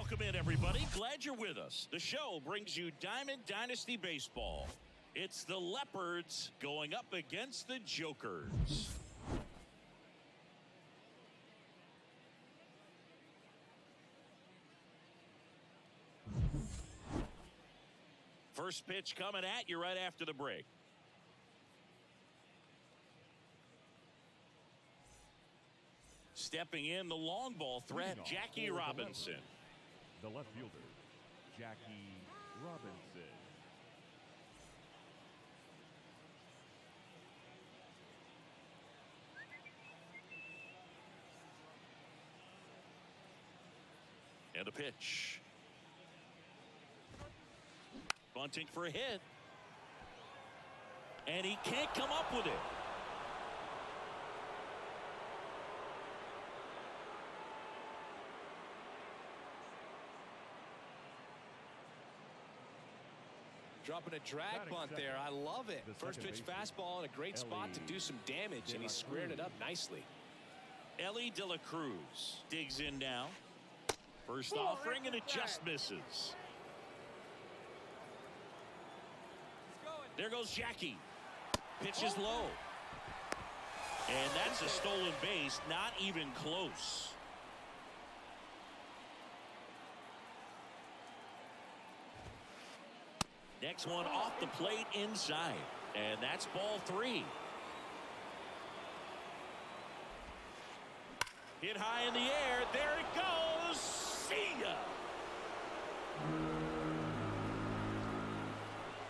Welcome in, everybody. Glad you're with us. The show brings you Diamond Dynasty Baseball. It's the Leopards going up against the Jokers. First pitch coming at you right after the break. Stepping in, the long ball threat, Jackie Robinson. The left fielder, Jackie Robinson. And the pitch. Bunting for a hit. And he can't come up with it. Dropping a drag bunt there. I love it. First pitch fastball in a great spot to do some damage, and he squared it up nicely. Ellie De La Cruz digs in now. First offering, and it just misses. There goes Jackie. Pitch is low. And that's a stolen base, not even close. Next one off the plate inside. And that's ball 3. Hit high in the air. There it goes. See ya.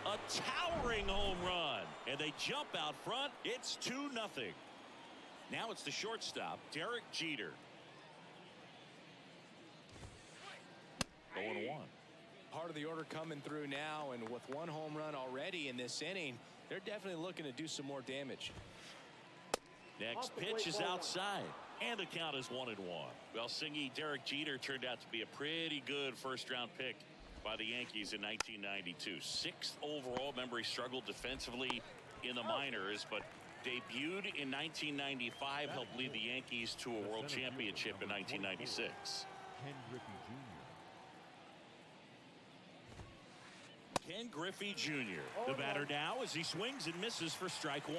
A towering home run. And they jump out front. It's 2-0. Now it's the shortstop, Derek Jeter. 0-1. Part of the order coming through now, and with one home run already in this inning, they're definitely looking to do some more damage. Next pitch is outside, and the count is 1-1. Well, Singy, Derek Jeter turned out to be a pretty good first-round pick by the Yankees in 1992. 6th overall. Remember, he struggled defensively in the minors, but debuted in 1995, helped lead the Yankees to a world championship in 1996. Ken Griffey Jr. The batter now as he swings and misses for strike 1.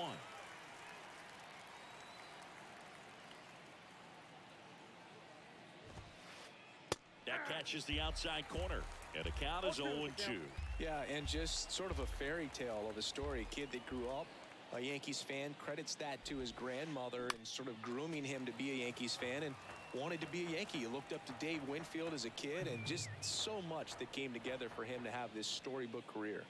That catches the outside corner, and the count is 0-2. Yeah, and just sort of a fairy tale of a story. Kid that grew up a Yankees fan, credits that to his grandmother and sort of grooming him to be a Yankees fan, and wanted to be a Yankee. He looked up to Dave Winfield as a kid, and just so much that came together for him to have this storybook career.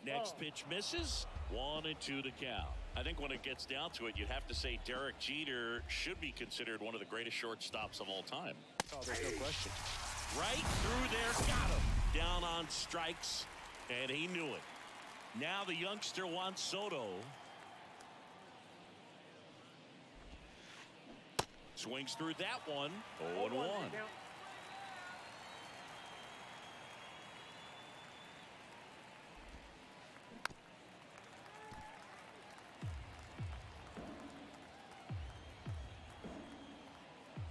Next pitch misses. 1-2 the count. I think when it gets down to it, you'd have to say Derek Jeter should be considered one of the greatest shortstops of all time. Oh, there's no question. Right through there, got him. Down on strikes, and he knew it. Now the youngster Juan Soto. Swings through that one. 0-1.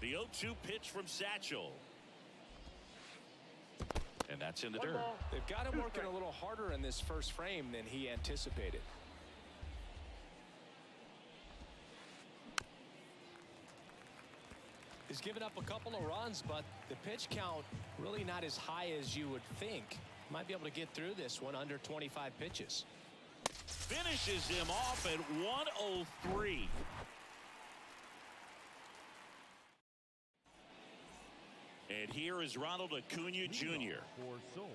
The 0-2 pitch from Satchel. And that's in the dirt. They've got him working a little harder in this first frame than he anticipated. He's given up a couple of runs, but the pitch count really not as high as you would think. Might be able to get through this one under 25 pitches. Finishes him off at 103. And here is Ronald Acuna Jr.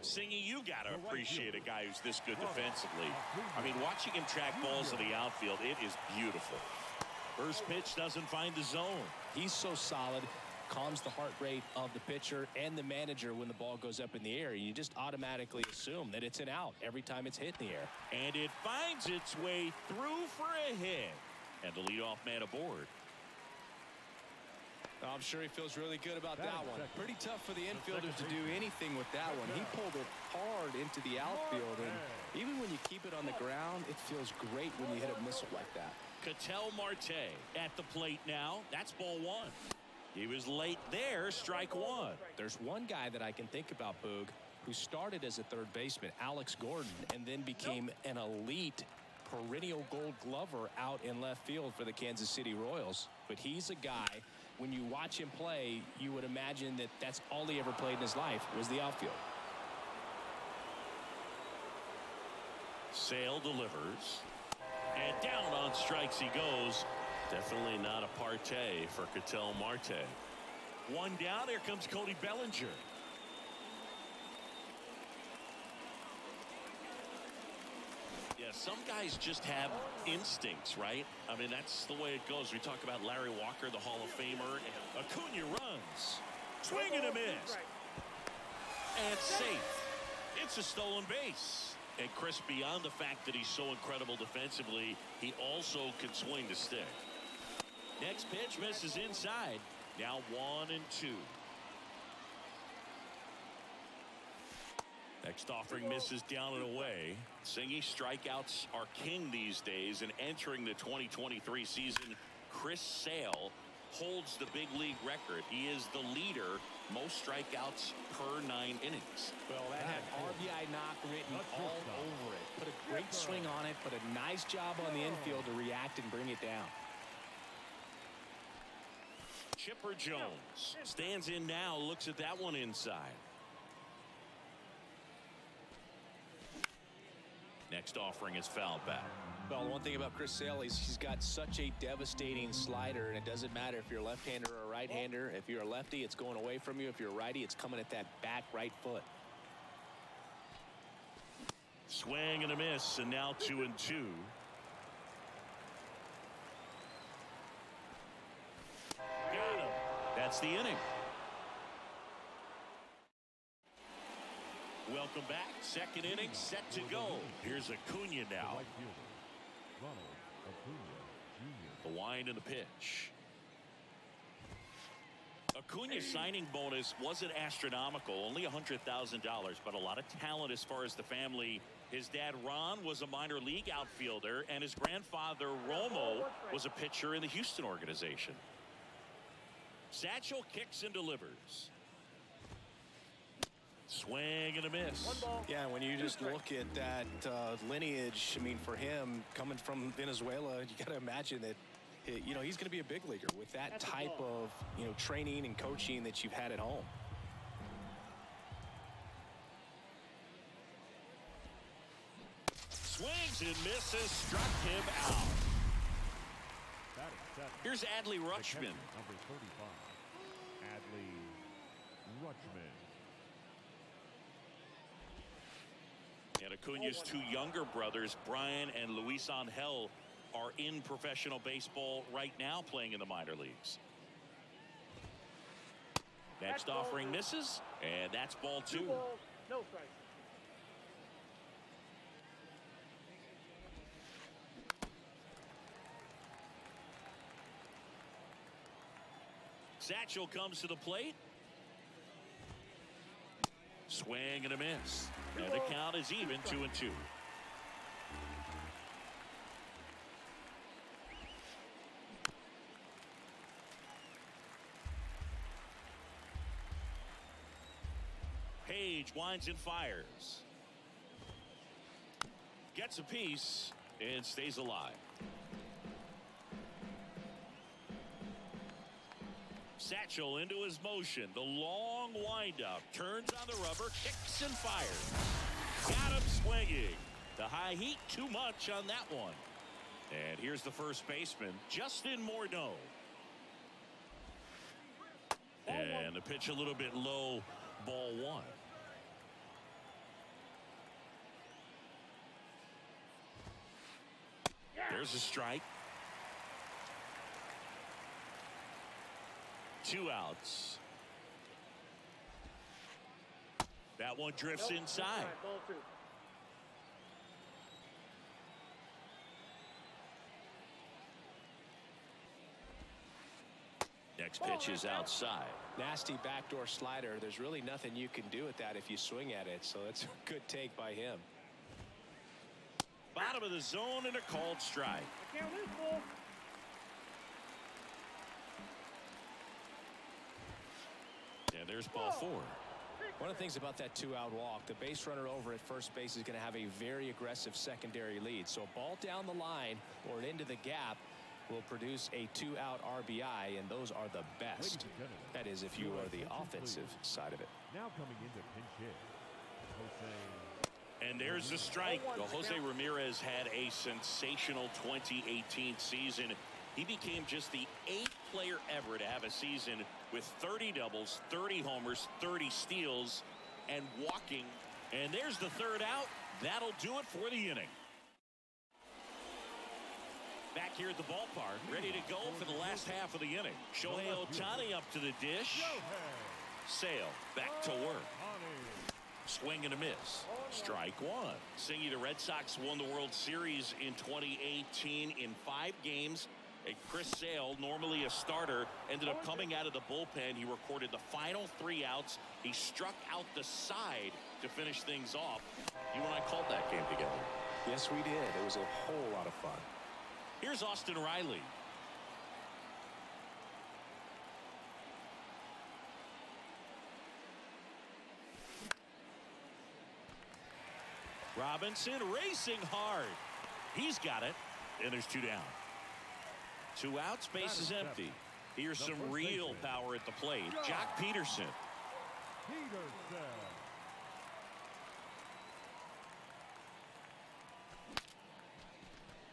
Singing, you got to appreciate a guy who's this good defensively. I mean, watching him track balls in the outfield, it is beautiful. First pitch doesn't find the zone. He's so solid, calms the heart rate of the pitcher and the manager when the ball goes up in the air. You just automatically assume that it's an out every time it's hit in the air. And it finds its way through for a hit. And the leadoff man aboard. I'm sure he feels really good about that one. Pretty tough for the infielders to do anything with that one. He pulled it hard into the outfield, and even when you keep it on the ground, it feels great when you hit a missile like that. Ketel Marte at the plate now. That's ball 1. He was late there. Strike one. There's one guy that I can think about, Boog, who started as a third baseman, Alex Gordon, and then became an elite perennial Gold Glover out in left field for the Kansas City Royals. But he's a guy, when you watch him play, you would imagine that that's all he ever played in his life was the outfield. Sale delivers. And down on strikes he goes. Definitely not a partay for Ketel Marte. One down. Here comes Cody Bellinger. Yeah, some guys just have instincts, right? I mean, that's the way it goes. We talk about Larry Walker, the Hall of Famer. Acuna runs. Swing and a miss. And safe. It's a stolen base. And Chris, beyond the fact that he's so incredible defensively, he also can swing the stick. Next pitch misses inside. Now 1-2. Next offering misses down and away. Singy, strikeouts are king these days, and entering the 2023 season, Chris Sale holds the big league record. He is the leader, most strikeouts per 9 innings. Well, that had RBI knock written all over it. Put a great swing on it, but a nice job on the infield to react and bring it down. Chipper Jones stands in now, looks at that one inside. Next offering is fouled back. Well, one thing about Chris Sale is he's got such a devastating slider, and it doesn't matter if you're a left-hander or a right-hander. If you're a lefty, it's going away from you. If you're a righty, it's coming at that back right foot. Swing and a miss, and now 2-2. Got him. That's the inning. Welcome back. Second inning set to go. Here's Acuna now. Right fielder, Ronald Acuna Jr. The wind and the pitch. Acuna's signing bonus wasn't astronomical, only $100,000, but a lot of talent as far as the family. His dad, Ron, was a minor league outfielder, and his grandfather, Romo, was a pitcher in the Houston organization. Satchel kicks and delivers. Swing and a miss. Yeah, when you just look at that lineage, I mean, for him, coming from Venezuela, you got to imagine that, you know, he's going to be a big leaguer with that type of, you know, training and coaching that you've had at home. Swings and misses, struck him out. Here's Adley Rutschman. Number 35, Adley Rutschman. And Acuna's two younger brothers, Brian and Luis Angel, are in professional baseball right now, playing in the minor leagues. Next offering misses, and that's ball 2. No strike. Satchel comes to the plate. Swing and a miss. And the count is even, 2-2. Page winds and fires. Gets a piece and stays alive. Satchel into his motion. The long windup. Turns on the rubber. Kicks and fires. Got him swinging. The high heat, too much on that one. And here's the first baseman, Justin Morneau. And the pitch a little bit low, ball 1. There's a strike. 2 outs. That one drifts inside. Ball 2. Next pitch is outside. Nasty backdoor slider. There's really nothing you can do with that if you swing at it. So it's a good take by him. Bottom of the zone and a called strike. I can't lose, Bull. there's ball 4. One of the things about that 2-out walk, the base runner over at first base is going to have a very aggressive secondary lead. So a ball down the line or into the gap will produce a 2-out RBI, and those are the best. That is, if you are the offensive side of it. Now coming into pinch hit, Jose. And there's the strike. Well, Jose Ramirez had a sensational 2018 season. He became just the 8th player ever to have a season with 30 doubles, 30 homers, 30 steals, and walking. And there's the 3rd out. That'll do it for the inning. Back here at the ballpark, ready to go for the last half of the inning. Shohei Ohtani up to the dish. Sale back to work. Swing and a miss. Strike 1. Singy, the Red Sox won the World Series in 2018 in 5 games. And Chris Sale, normally a starter, ended up coming out of the bullpen. He recorded the final 3 outs. He struck out the side to finish things off. You and I called that game together. Yes, we did. It was a whole lot of fun. Here's Austin Riley. Robinson racing hard. He's got it. And there's 2 down. 2 outs, base is empty. Here's some real power at the plate. Jock Peterson.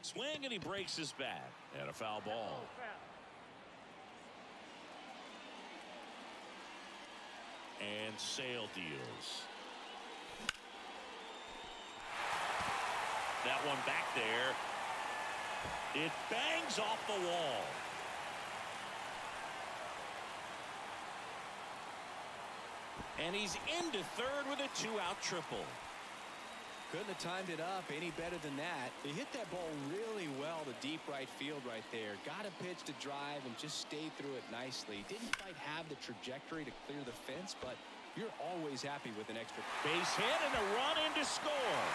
Swing, and he breaks his bat. And a foul ball. And Sale deals. That one back there. It bangs off the wall. And he's into 3rd with a 2-out triple. Couldn't have timed it up any better than that. He hit that ball really well to deep right field right there. Got a pitch to drive and just stayed through it nicely. Didn't quite have the trajectory to clear the fence, but you're always happy with an extra base hit and a run in to score.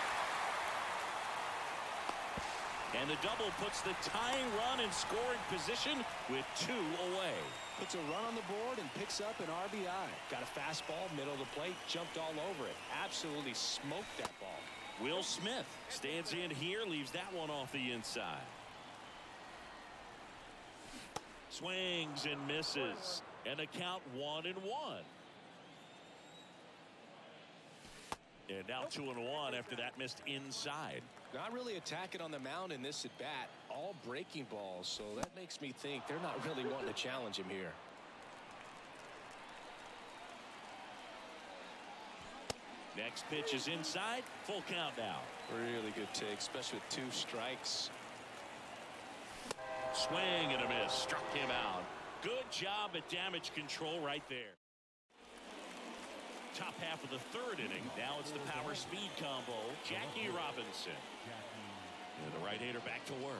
And the double puts the tying run in scoring position with 2 away. Puts a run on the board and picks up an RBI. Got a fastball, middle of the plate, jumped all over it. Absolutely smoked that ball. Will Smith stands in here, leaves that one off the inside. Swings and misses. And the count 1-1. And now 2-1 after that missed inside. Not really attacking on the mound in this at bat. All breaking balls, so that makes me think they're not really wanting to challenge him here. Next pitch is inside. Full count now. Really good take, especially with 2 strikes. Swing and a miss. Struck him out. Good job at damage control right there. Top half of the 3rd inning. Now it's the power speed combo. Jackie Robinson. And the right-hander back to work.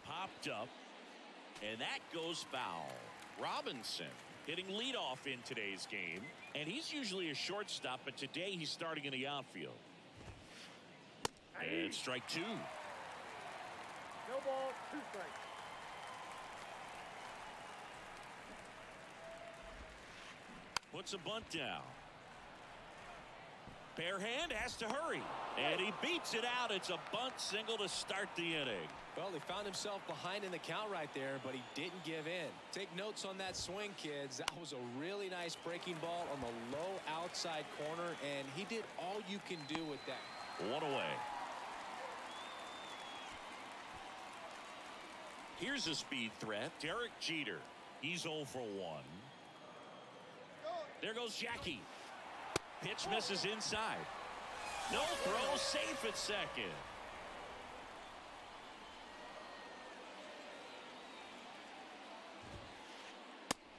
Popped up. And that goes foul. Robinson hitting leadoff in today's game. And he's usually a shortstop, but today he's starting in the outfield. And strike 2. No ball, 2 strikes. Puts a bunt down. Bare hand has to hurry. And he beats it out. It's a bunt single to start the inning. Well, he found himself behind in the count right there, but he didn't give in. Take notes on that swing, kids. That was a really nice breaking ball on the low outside corner, and he did all you can do with that. 1 away. Here's a speed threat. Derek Jeter. He's 0 for 1. There goes Jackie. Pitch misses inside. No throw, safe at second.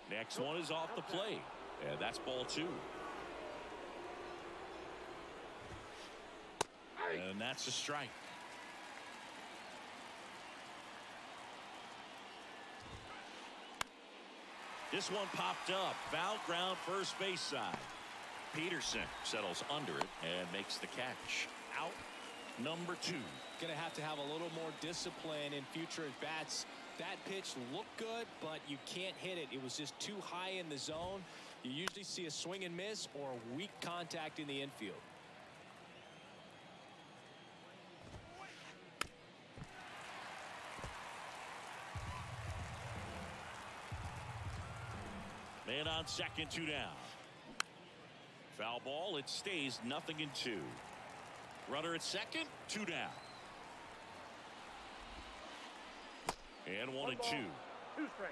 Next one is off the plate. And that's ball 2. And that's a strike. This one popped up. Foul ground, first base side. Peterson settles under it and makes the catch. Out number 2. Going to have a little more discipline in future at bats. That pitch looked good, but you can't hit it. It was just too high in the zone. You usually see a swing and miss or weak contact in the infield. Man on second, 2 down. Foul ball. It stays 0-2. Runner at second, 2 down. And 1-2. 2 straight.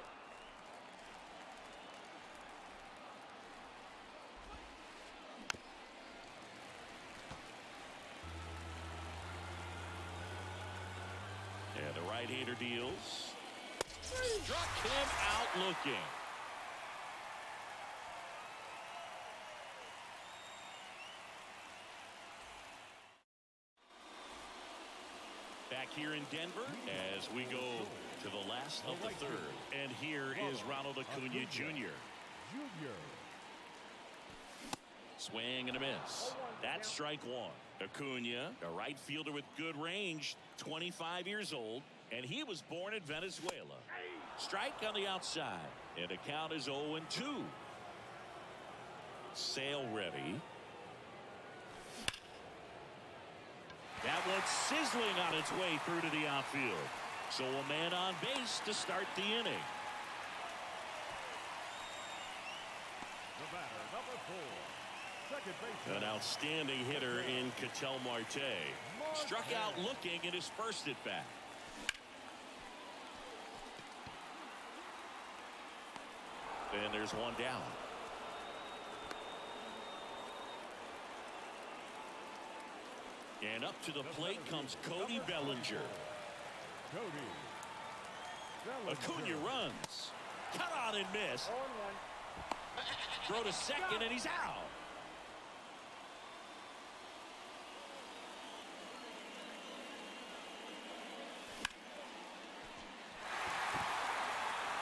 And the right-hander deals. Struck him out looking. Back here in Denver as we go to the last of the third. And here is Ronald Acuna Jr. Swing and a miss. That's strike one. Acuna, a right fielder with good range, 25 years old, and he was born in Venezuela. Strike on the outside, and the count is 0-2. Sale ready. That one's sizzling on its way through to the outfield. So a man on base to start the inning. The batter, number 4. Second baseman. An outstanding hitter in Ketel Marte. Struck out looking in his first at bat. And there's one down. And up to the plate comes Cody Bellinger. Cody Acuna runs. Cut on and miss. 0-1. Throw to second and he's out.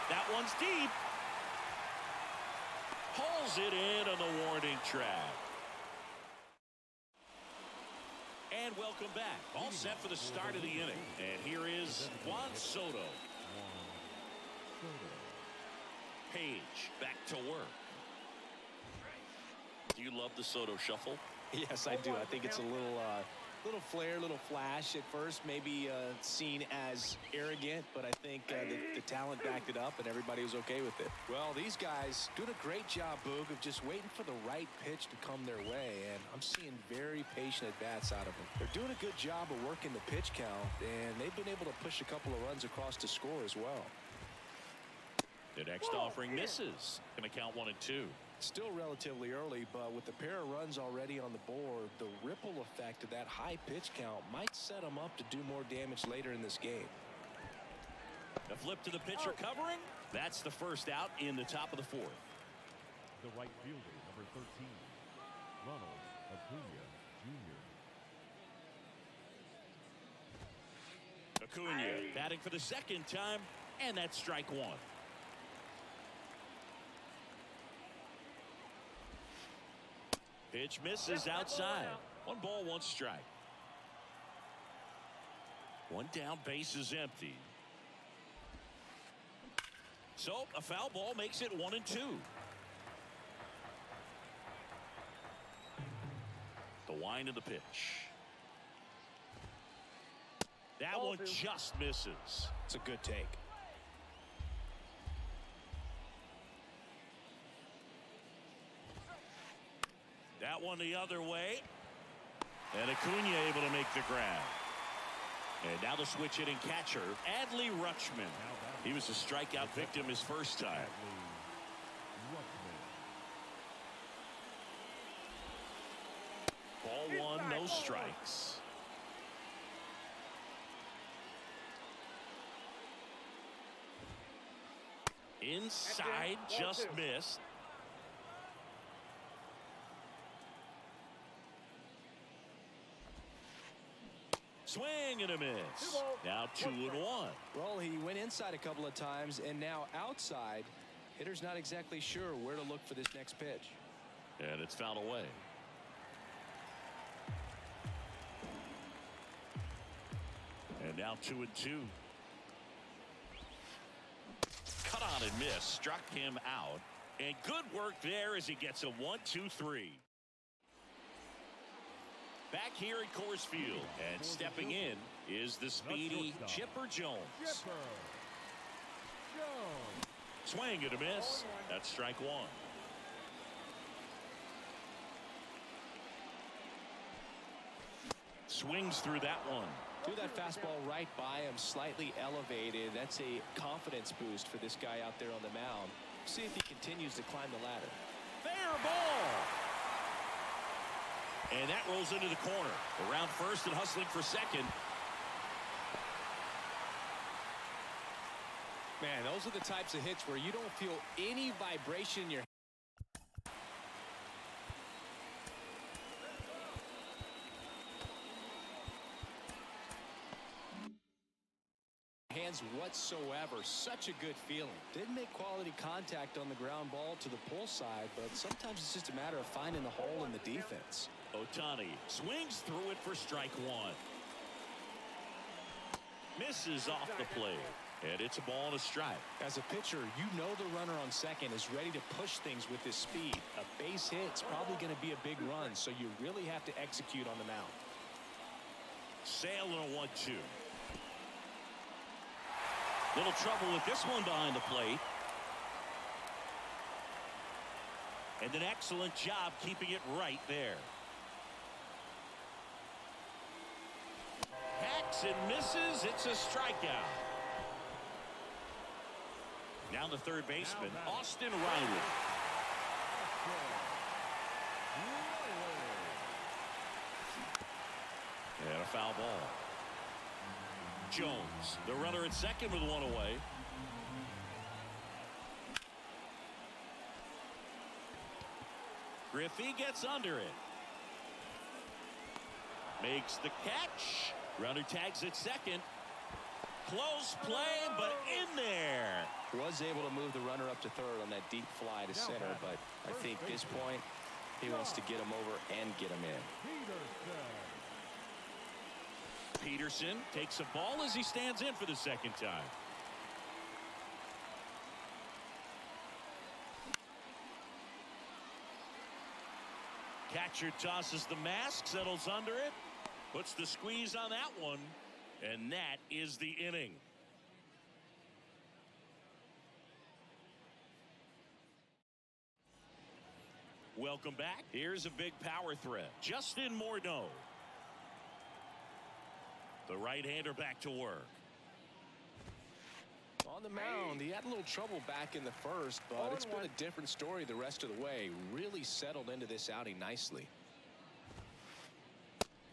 That one's deep. Hauls it in on the warning track. And welcome back. All set for the start of the inning. And here is Juan Soto. Page back to work. Do you love the Soto shuffle? Yes, I do. I think it's a little flair, little flash at first, maybe seen as arrogant, but I think the talent backed it up and everybody was okay with it. Well, these guys doing a great job, Boog, of just waiting for the right pitch to come their way, and I'm seeing very patient at-bats out of them. They're doing a good job of working the pitch count, and they've been able to push a couple of runs across to score as well. The next offering misses. Going to count 1-2. Still relatively early, but with the pair of runs already on the board, the ripple effect of that high pitch count might set them up to do more damage later in this game. A flip to the pitcher covering. That's the first out in the top of the fourth. The right fielder, number 13. Ronald Acuna Jr. Acuna batting for the second time, and that's strike one. Pitch misses outside. 1 ball, 1 strike. 1 down, base is empty. So a foul ball makes it 1-2. The wind of the pitch. That one just misses. It's a good take. That one the other way. And Acuna able to make the grab. And now the switch hitting catcher, Adley Rutschman. He was a strikeout victim his first time. Ball 1, no strikes. Inside, just missed. Swing and a miss. Now 2-1. Well, he went inside a couple of times, and now outside. Hitter's not exactly sure where to look for this next pitch. And it's fouled away. And now 2-2. and missed, struck him out. And good work there as he gets a 1-2-3. Back here at Coors Field, and stepping in is the speedy Chipper Jones. Swing and a miss. That's strike one. Swings through that one. Threw that fastball right by him, slightly elevated. That's a confidence boost for this guy out there on the mound. See if he continues to climb the ladder. Fair ball. And that rolls into the corner. Around first and hustling for second. Man, those are the types of hits where you don't feel any vibration in your hands whatsoever. Such a good feeling. Didn't make quality contact on the ground ball to the pull side, but sometimes it's just a matter of finding the hole in the defense. Ohtani swings through it for strike one. Misses off the plate. And it's a ball and a strike. As a pitcher, you know the runner on second is ready to push things with his speed. A base hit's probably going to be a big run, so you really have to execute on the mound. Sale and a 1-2. Little trouble with this one behind the plate. And an excellent job keeping it right there. Hacks and misses. It's a strikeout. Now the third baseman, Austin Riley. And a foul ball. Jones, the runner at second with one away. Griffey gets under it. Makes the catch. Runner tags at second. Close play, but in there. Was able to move the runner up to third on that deep fly to center, but I think at this point he wants to get him over and get him in. Peterson takes a ball as he stands in for the second time. Catcher tosses the mask, settles under it, puts the squeeze on that one, and that is the inning. Welcome back. Here's a big power threat. Justin Morneau. The right-hander back to work. On the mound, he had a little trouble back in the first, but it's been a different story the rest of the way. Really settled into this outing nicely.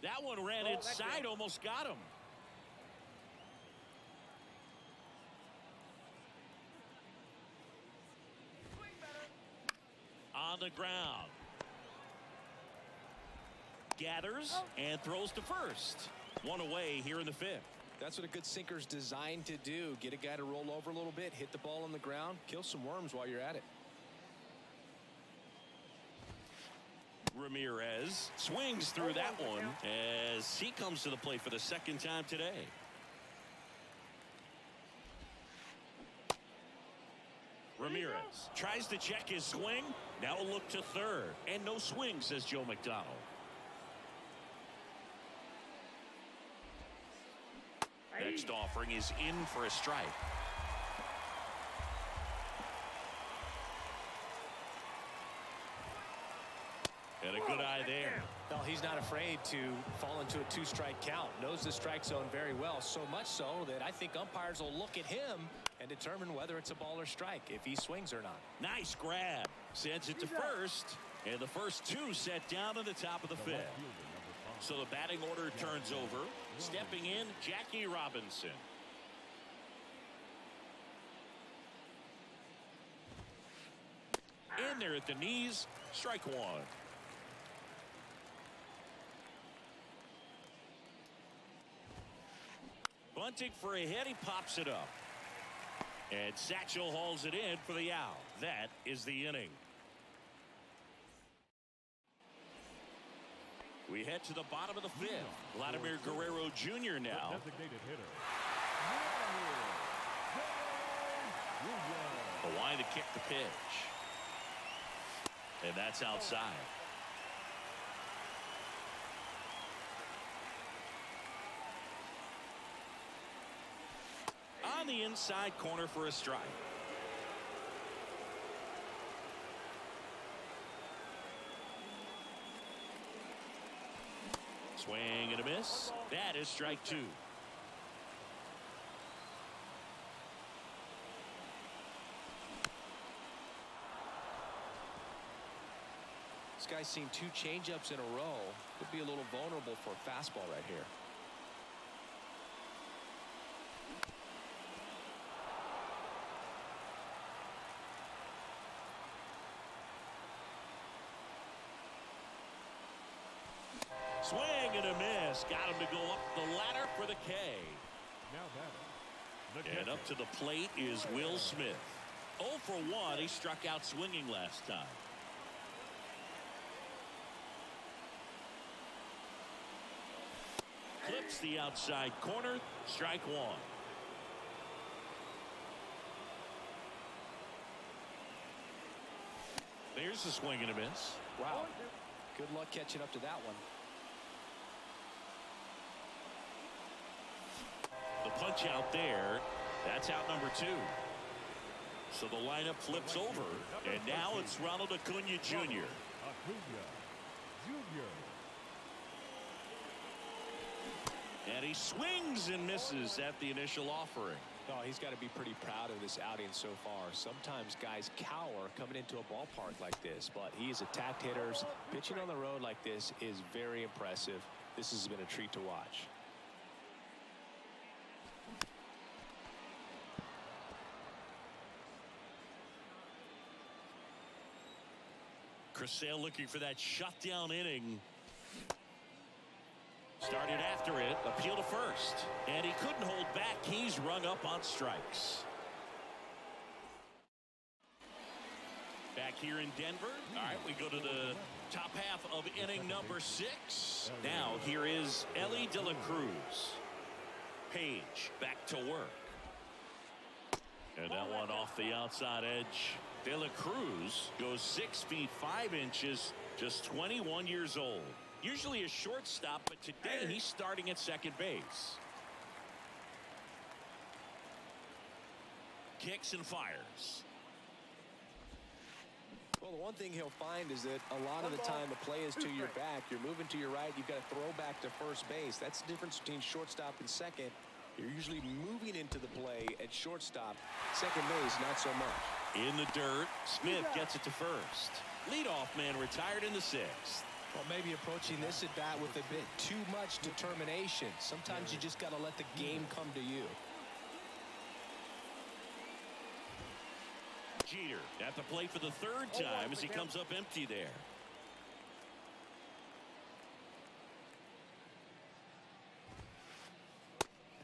That one ran inside, almost got him. On the ground. Gathers and throws to first. One away here in the fifth. That's what a good sinker's designed to do. Get a guy to roll over a little bit, hit the ball on the ground, kill some worms while you're at it. Ramirez swings through that one as he comes to the plate for the second time today. Ramirez tries to check his swing. Now a look to third. And no swing, says Joe McDonald. Next offering is in for a strike. And a good eye there. Well, he's not afraid to fall into a two-strike count. Knows the strike zone very well, so much so that I think umpires will look at him and determine whether it's a ball or strike, if he swings or not. Nice grab. Sends it to first. And the first two set down at the top of the fifth. So the batting order turns over. Stepping in, Jackie Robinson. In there at the knees. Strike one. Bunting for a hit. He pops it up. And Satchel hauls it in for the out. That is the inning. We head to the bottom of the fifth. Vladimir Guerrero Jr. now. Designated hitter. Kawhi to kick the pitch. And that's outside. On the inside corner for a strike. Swing and a miss. That is strike two. This guy's seen 2 changeups in a row. Could be a little vulnerable for a fastball right here. Swing and a miss. Got him to go up the ladder for the K. Now batting. And up to the plate is Will Smith. 0 for 1. He struck out swinging last time. Clips the outside corner. Strike one. There's the swing and a miss. Wow. Good luck catching up to that one. The punch out there. That's out number 2. So the lineup flips over. And now it's Ronald Acuna Jr. Acuna Jr. And he swings and misses at the initial offering. Oh, he's got to be pretty proud of this outing so far. Sometimes guys cower coming into a ballpark like this, but he has attacked hitters. Pitching on the road like this is very impressive. This has been a treat to watch. Chris Sale looking for that shutdown inning. Started after it, appeal to first, and he couldn't hold back. He's rung up on strikes. Back here in Denver. All right, we go to the top half of inning number 6. Now here is Ellie De La Cruz. Page back to work. And that one off the outside edge. De La Cruz goes 6 feet 5 inches, just 21 years old. Usually a shortstop, but today he's starting at second base. Kicks and fires. Well, the one thing he'll find is that a lot of the time the play is to your back. You're moving to your right. You've got to throw back to first base. That's the difference between shortstop and second. You're usually moving into the play at shortstop. Second base, not so much. In the dirt, Smith gets it to first. Leadoff man retired in the 6th. Well, maybe approaching this at bat with a bit too much determination. Sometimes you just got to let the game come to you. Jeter at the plate for the 3rd time as he comes up empty there.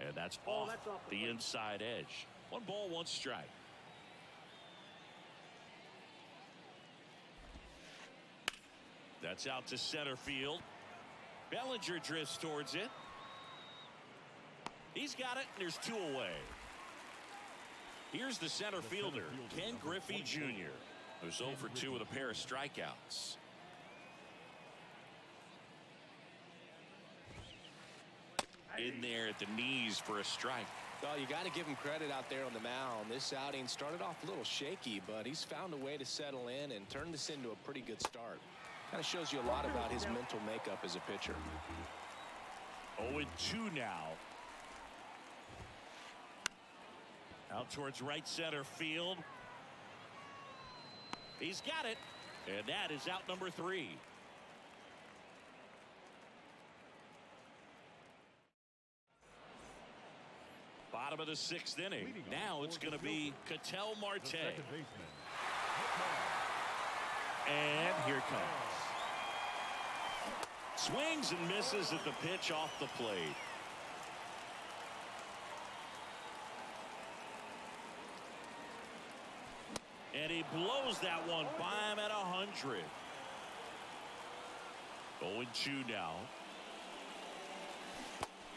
And that's off the inside edge. 1 ball, 1 strike. That's out to center field. Bellinger drifts towards it. He's got it, and there's 2 away. Here's the center fielder, Ken Griffey Jr., who's 0 for 2 with a pair of strikeouts. In there at the knees for a strike. Well, you got to give him credit out there on the mound. This outing started off a little shaky, but he's found a way to settle in and turn this into a pretty good start. Kind of shows you a lot about his mental makeup as a pitcher. 0-2 now. Out towards right center field. He's got it. And that is out number 3. Bottom of the 6th inning. Now it's going to be Ketel Marte. And here it comes. Swings and misses at the pitch off the plate. And he blows that one by him at 100. 0-2 now.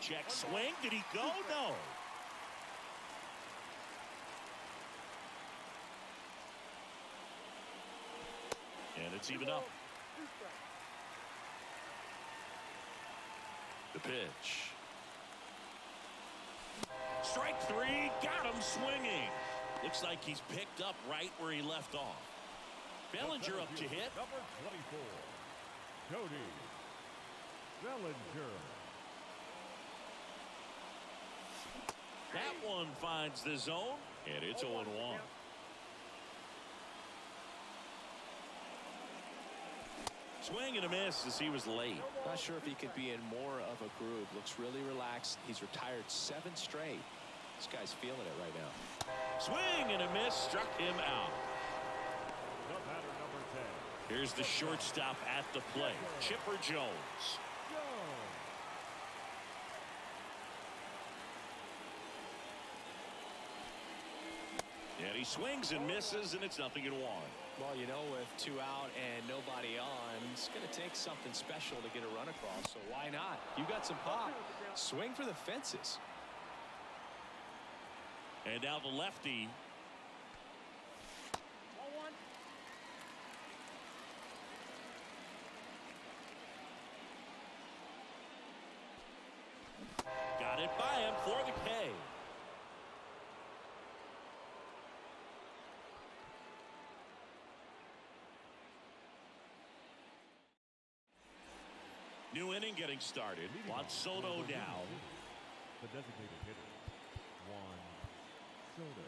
Check swing. Did he go? No. It's even up. 2 strikes. The pitch. Strike 3, got him swinging. Looks like he's picked up right where he left off. Bellinger up to hit. Number 24, Cody Bellinger. That one finds the zone, and it's 0-1. Swing and a miss as he was late. Not sure if he could be in more of a groove. Looks really relaxed. He's retired 7 straight. This guy's feeling it right now. Swing and a miss, struck him out. The batter, number 10. Here's the shortstop at the plate, Chipper Jones. And he swings and misses, and it's 0-1. Well, you know, with 2 out and nobody on, it's going to take something special to get a run across, so why not? You got some pop. Swing for the fences. And now the lefty. 0-1. Got it by him for the K. New inning getting started. Juan Soto now. The designated hitter, Juan Soto.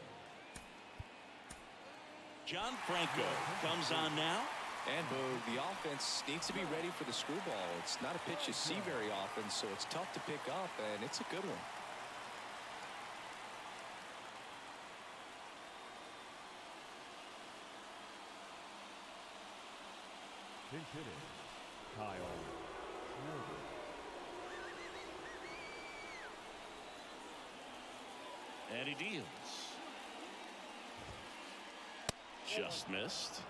John Franco comes on now. And Boog, the offense needs to be ready for the screwball. It's not a pitch you see very often, so it's tough to pick up, and it's a good one. Pinch hitting, Kyle Schwarber. And he deals. Just missed.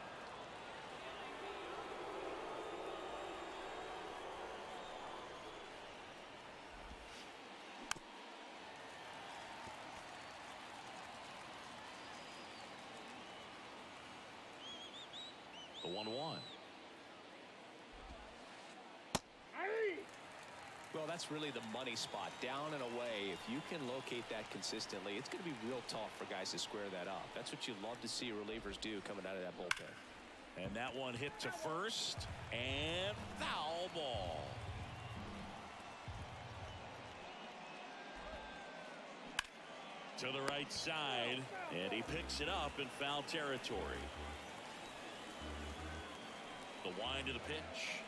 The 1-1. Well, that's really the money spot, down and away. If you can locate that consistently, it's going to be real tough for guys to square that up. That's what you love to see relievers do coming out of that bullpen. And that one hit to first, and foul ball. To the right side, and he picks it up in foul territory. The wind of the pitch.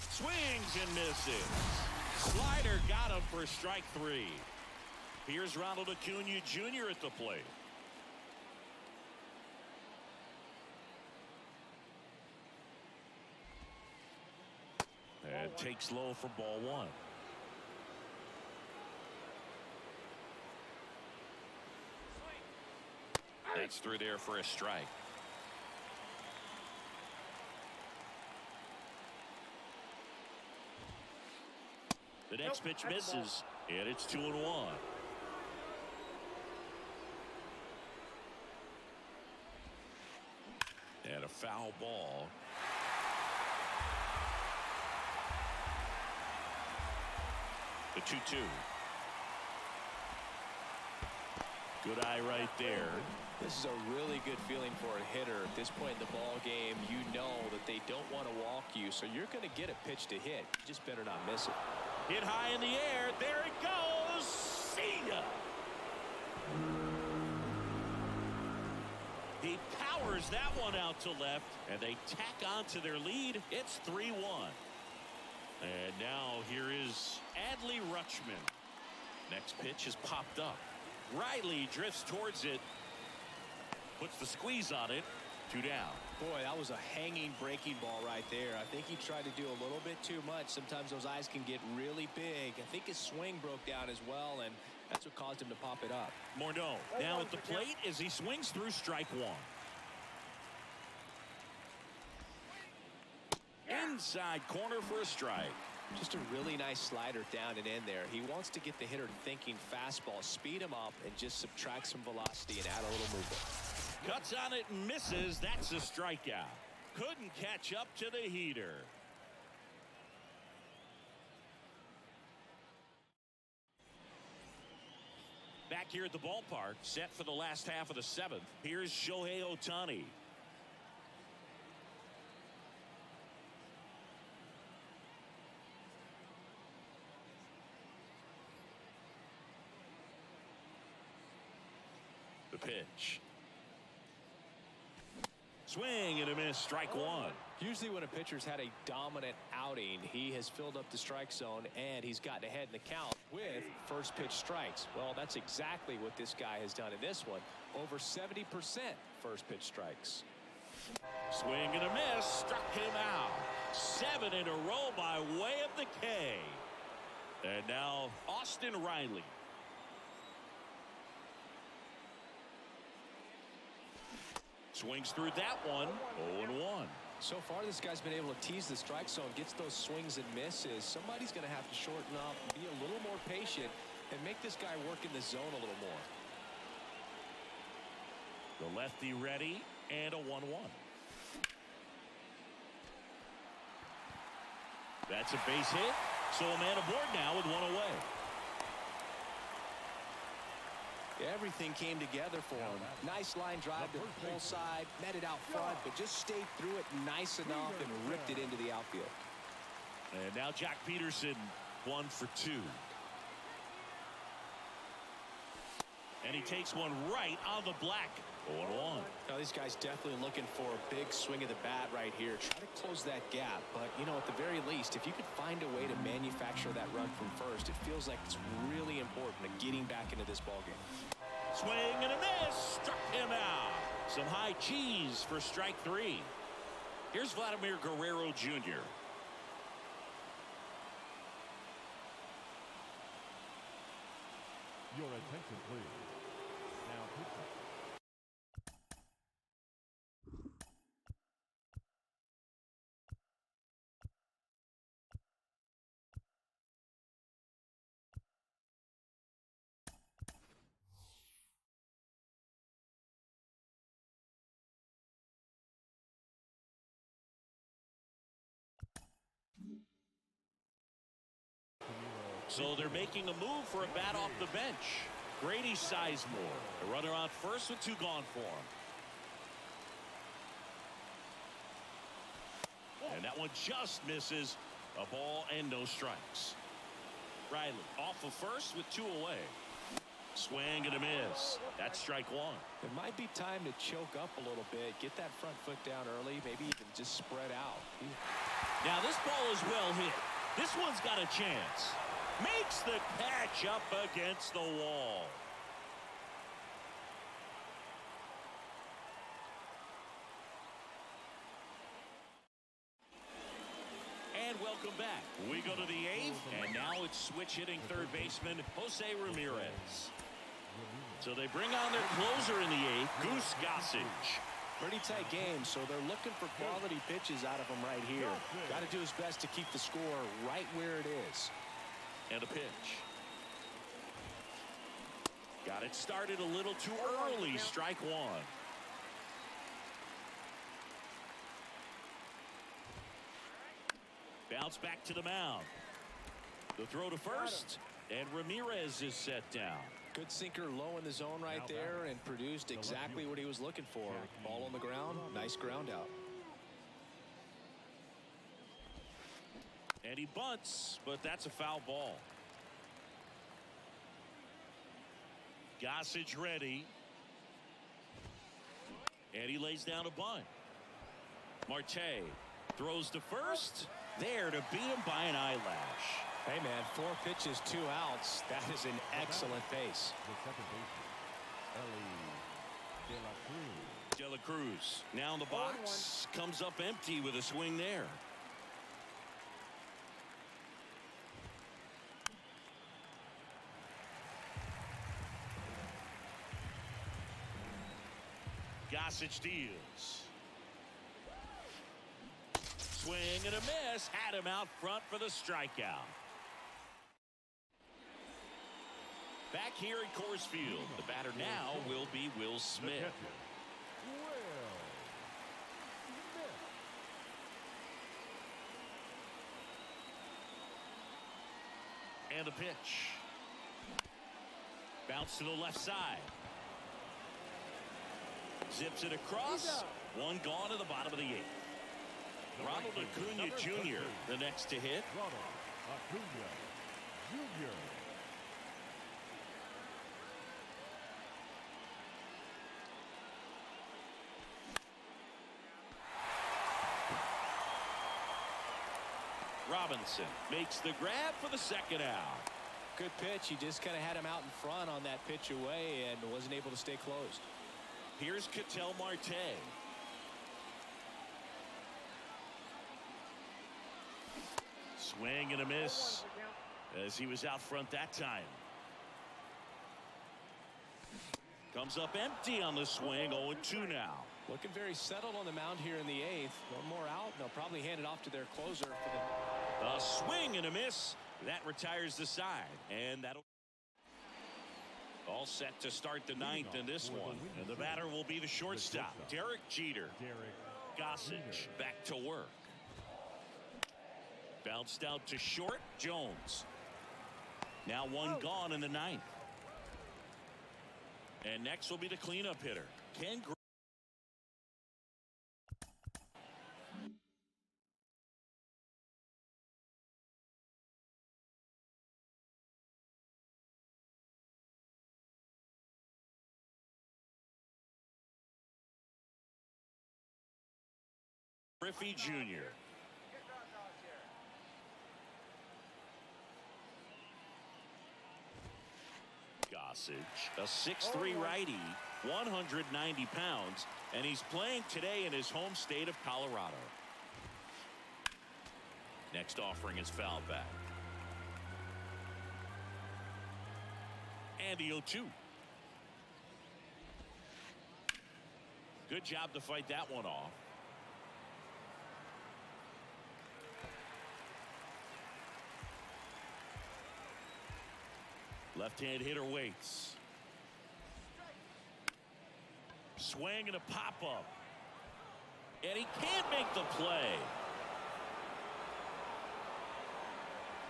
Swings and misses. Slider got him for strike 3. Here's Ronald Acuna Jr. at the plate. And takes low for ball 1. That's through there for a strike. The next pitch misses, and it's 2-1. And a foul ball. The 2-2. Good eye right there. This is a really good feeling for a hitter at this point in the ball game. You know that they don't want to walk you, so you're going to get a pitch to hit. You just better not miss it. Hit high in the air. There it goes. See ya. He powers that one out to left, and they tack on to their lead. It's 3-1. And now here is Adley Rutschman. Next pitch is popped up. Riley drifts towards it. Puts the squeeze on it. 2 down. Boy, that was a hanging breaking ball right there. I think he tried to do a little bit too much. Sometimes those eyes can get really big. I think his swing broke down as well, and that's what caused him to pop it up. Morneau now at the plate as he swings through strike 1. Inside corner for a strike. Just a really nice slider down and in there. He wants to get the hitter thinking fastball, speed him up, and just subtract some velocity and add a little movement. Cuts on it and misses. That's a strikeout. Couldn't catch up to the heater. Back here at the ballpark, set for the last half of the seventh. Here's Shohei Ohtani. The pitch. Swing and a miss, strike one. Usually when a pitcher's had a dominant outing, he has filled up the strike zone and he's gotten ahead in the count with first pitch strikes. Well, that's exactly what this guy has done in this one. Over 70% first pitch strikes. Swing and a miss, struck him out. 7 in a row by way of the K. And now Austin Riley. Swings through that one. 0-1. So far, this guy's been able to tease the strike zone, gets those swings and misses. Somebody's going to have to shorten up, be a little more patient, and make this guy work in the zone a little more. The lefty ready, and a 1-1. That's a base hit. So a man aboard now with one away. Everything came together for him. Nice line drive to the pull side, met it out front, but just stayed through it nice enough and ripped it into the outfield. And now Jack Peterson, 1 for 2. And he takes one right on the black. 0-1. Now these guys definitely looking for a big swing of the bat right here. Try to close that gap, but you know, at the very least, if you could find a way to manufacture that run from first, it feels like it's really important to getting back into this ballgame. Swing and a miss, struck him out. Some high cheese for strike 3. Here's Vladimir Guerrero Jr. Your attention, please. Now pitching. So they're making a move for a bat off the bench. Grady Sizemore, a runner on first with 2 gone for him. And that one just misses. A ball and no strikes. Riley off of first with 2 away. Swing and a miss. That's strike 1. It might be time to choke up a little bit, get that front foot down early, maybe even just spread out. Now this ball is well hit. This one's got a chance. Makes the catch up against the wall. And welcome back. We go to the 8th, and now it's switch hitting third baseman Jose Ramirez. So they bring on their closer in the 8th, Goose Gossage. Pretty tight game, so they're looking for quality pitches out of him right here. Got to do his best to keep the score right where it is. And a pitch. Got it started a little too early. Strike 1. Bounce back to the mound. The throw to first, and Ramirez is set down. Good sinker low in the zone right there and produced exactly what he was looking for. Ball on the ground, nice ground out. And he bunts, but that's a foul ball. Gossage ready. And he lays down a bunt. Marte throws to first. There to beat him by an eyelash. Hey, man, 4 pitches, 2 outs. That is an excellent pace. The second baseman, De La Cruz now in the box. Comes up empty with a swing there. Gossage deals. swing and a miss. Had him out front for the strikeout. Back here at Coors Field, the batter now will be Will Smith. And the pitch. Bounce to the left side. Zips it across. One gone to the bottom of the eighth. Ronald Acuna Jr. the next to hit. Ronald Acuna Jr. Robinson makes the grab for the second out. Good pitch. He just kind of had him out in front on that pitch away and wasn't able to stay closed. Here's Ketel Marte. Swing and a miss as he was out front that time. Comes up empty on the swing. 0-2 now. Looking very settled on the mound here in the eighth. One more out, and they'll probably hand it off to their closer for the... A swing and a miss. That retires the side, and that'll... All set to start the ninth in this one. And the batter will be the shortstop, Derek Jeter. Gossage back to work. Bounced out to short. Jones. Now one gone in the ninth. And next will be the cleanup hitter, Ken Griffey Jr. Gossage, a 6'3" righty, 190 pounds, and he's playing today in his home state of Colorado. Next offering is fouled back. And the 0-2. Good job to fight that one off. Left-hand hitter waits. Swing and a pop-up. And he can't make the play.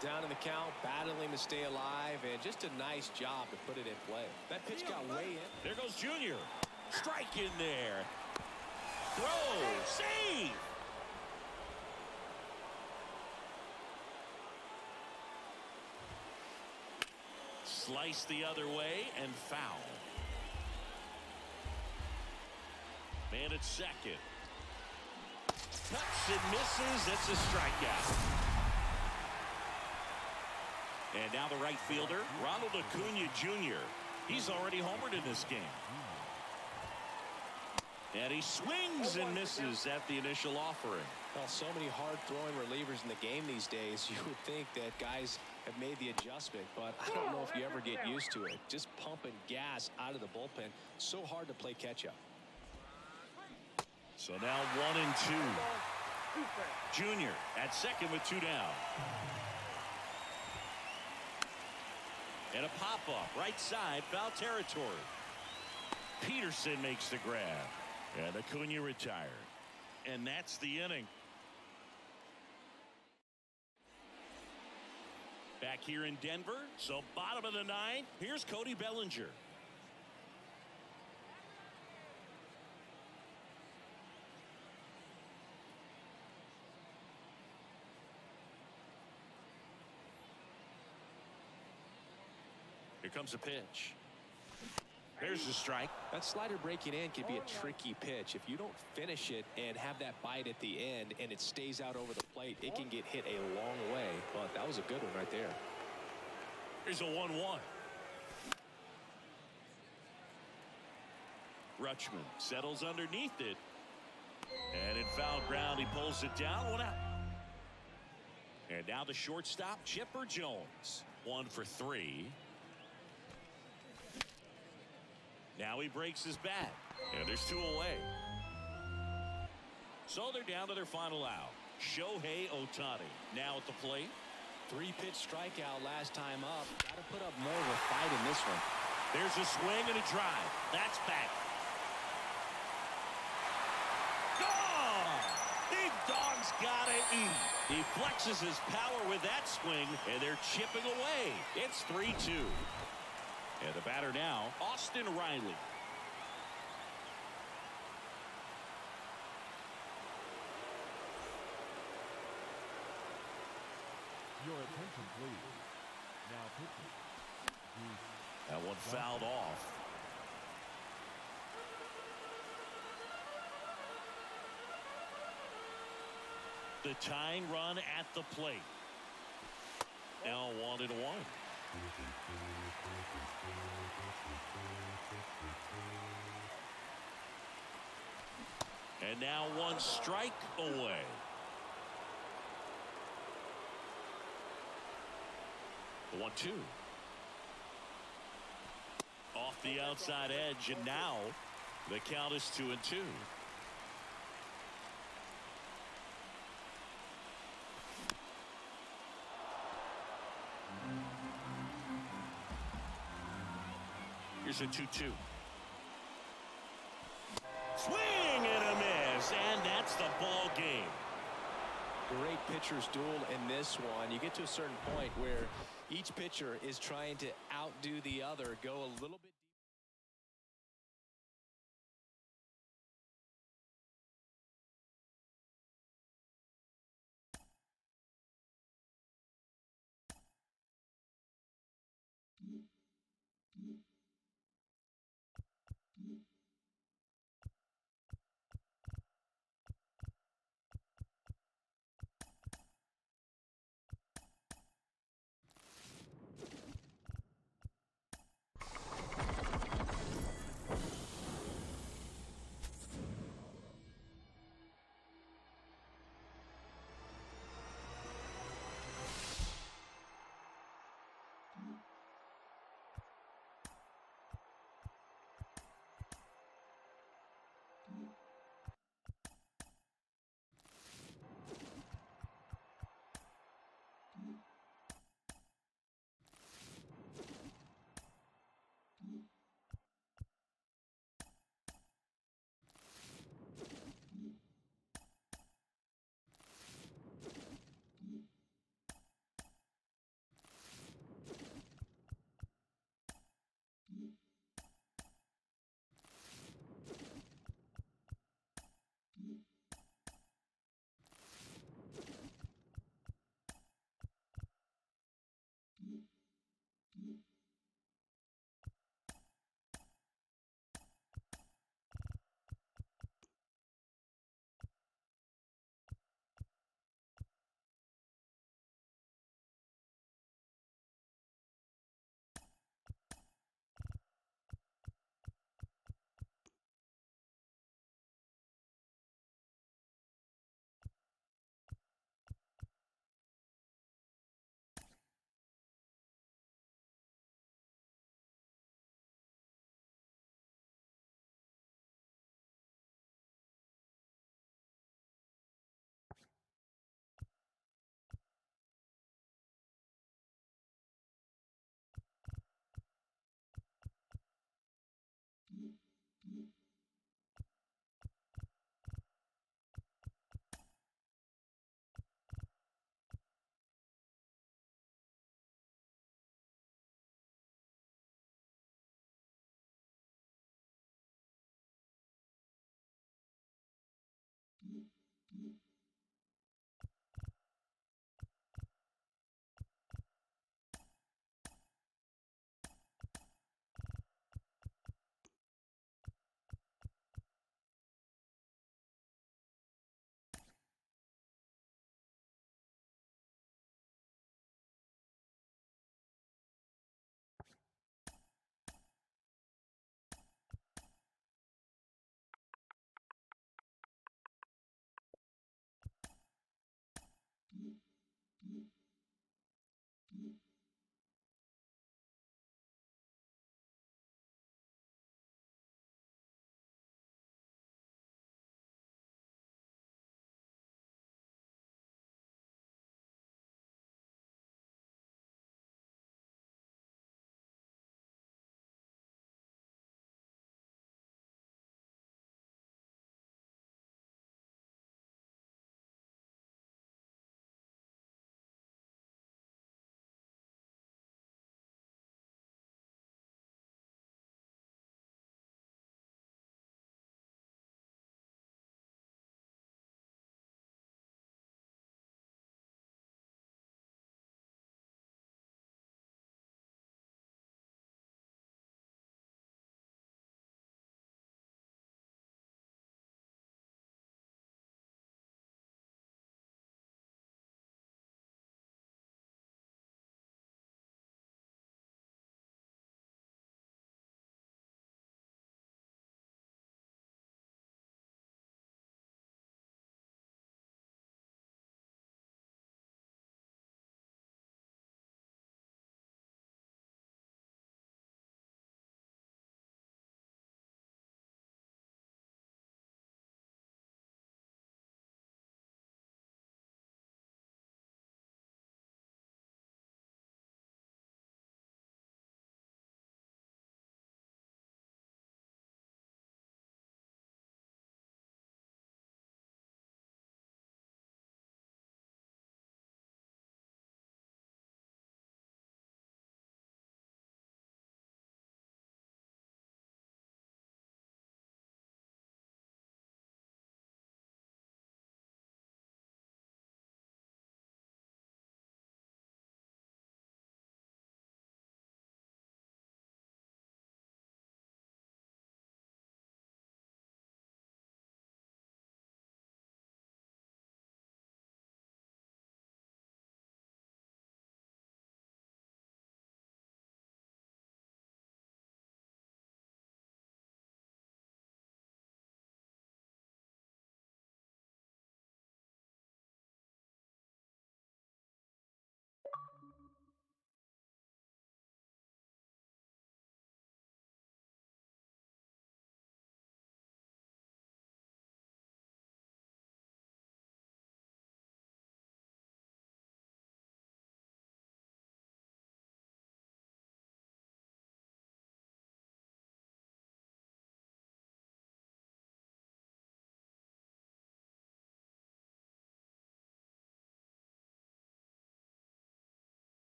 Down in the count, battling to stay alive, and just a nice job to put it in play. That pitch got way in. There goes Junior. Strike in there. Throw. Save. Slice the other way and foul. Man at second. Cuts and misses. It's a strikeout. And now the right fielder, Ronald Acuna Jr. He's already homered in this game. And he swings and misses at the initial offering. Well, so many hard-throwing relievers in the game these days. You would think that guys have made the adjustment, but I don't know if you ever get used to it. Just pumping gas out of the bullpen. So hard to play catch-up. So now 1-2. Junior at second with 2 down. And a pop-up right side, foul territory. Peterson makes the grab. And Acuna retired. And that's the inning. Back here in Denver, so bottom of the ninth, here's Cody Bellinger. Here comes a pitch. There's the strike. That slider breaking in can be a tricky pitch. If you don't finish it and have that bite at the end and it stays out over the plate, it can get hit a long way. But that was a good one right there. Here's a 1-1. Rutschman settles underneath it. And in foul ground, he pulls it down. 1 out. And now the shortstop, Chipper Jones. 1 for 3. Now he breaks his bat. And there's 2 away. So they're down to their final out. Shohei Ohtani now at the plate. 3-pitch strikeout last time up. Got to put up more of a fight in this one. There's a swing and a drive. That's back. Gone! Big dog's gotta eat. He flexes his power with that swing, and they're chipping away. It's 3-2. And the batter now, Austin Riley. Your attention, please. Now pitching. That one fouled off. The tying run at the plate. Now 1-1. And now one strike away. The 1-2. Off the outside edge, and now the count is 2-2. Here's a 2-2. Swing and a miss, and that's the ball game. Great pitcher's duel in this one. You get to a certain point where each pitcher is trying to outdo the other, go a little bit.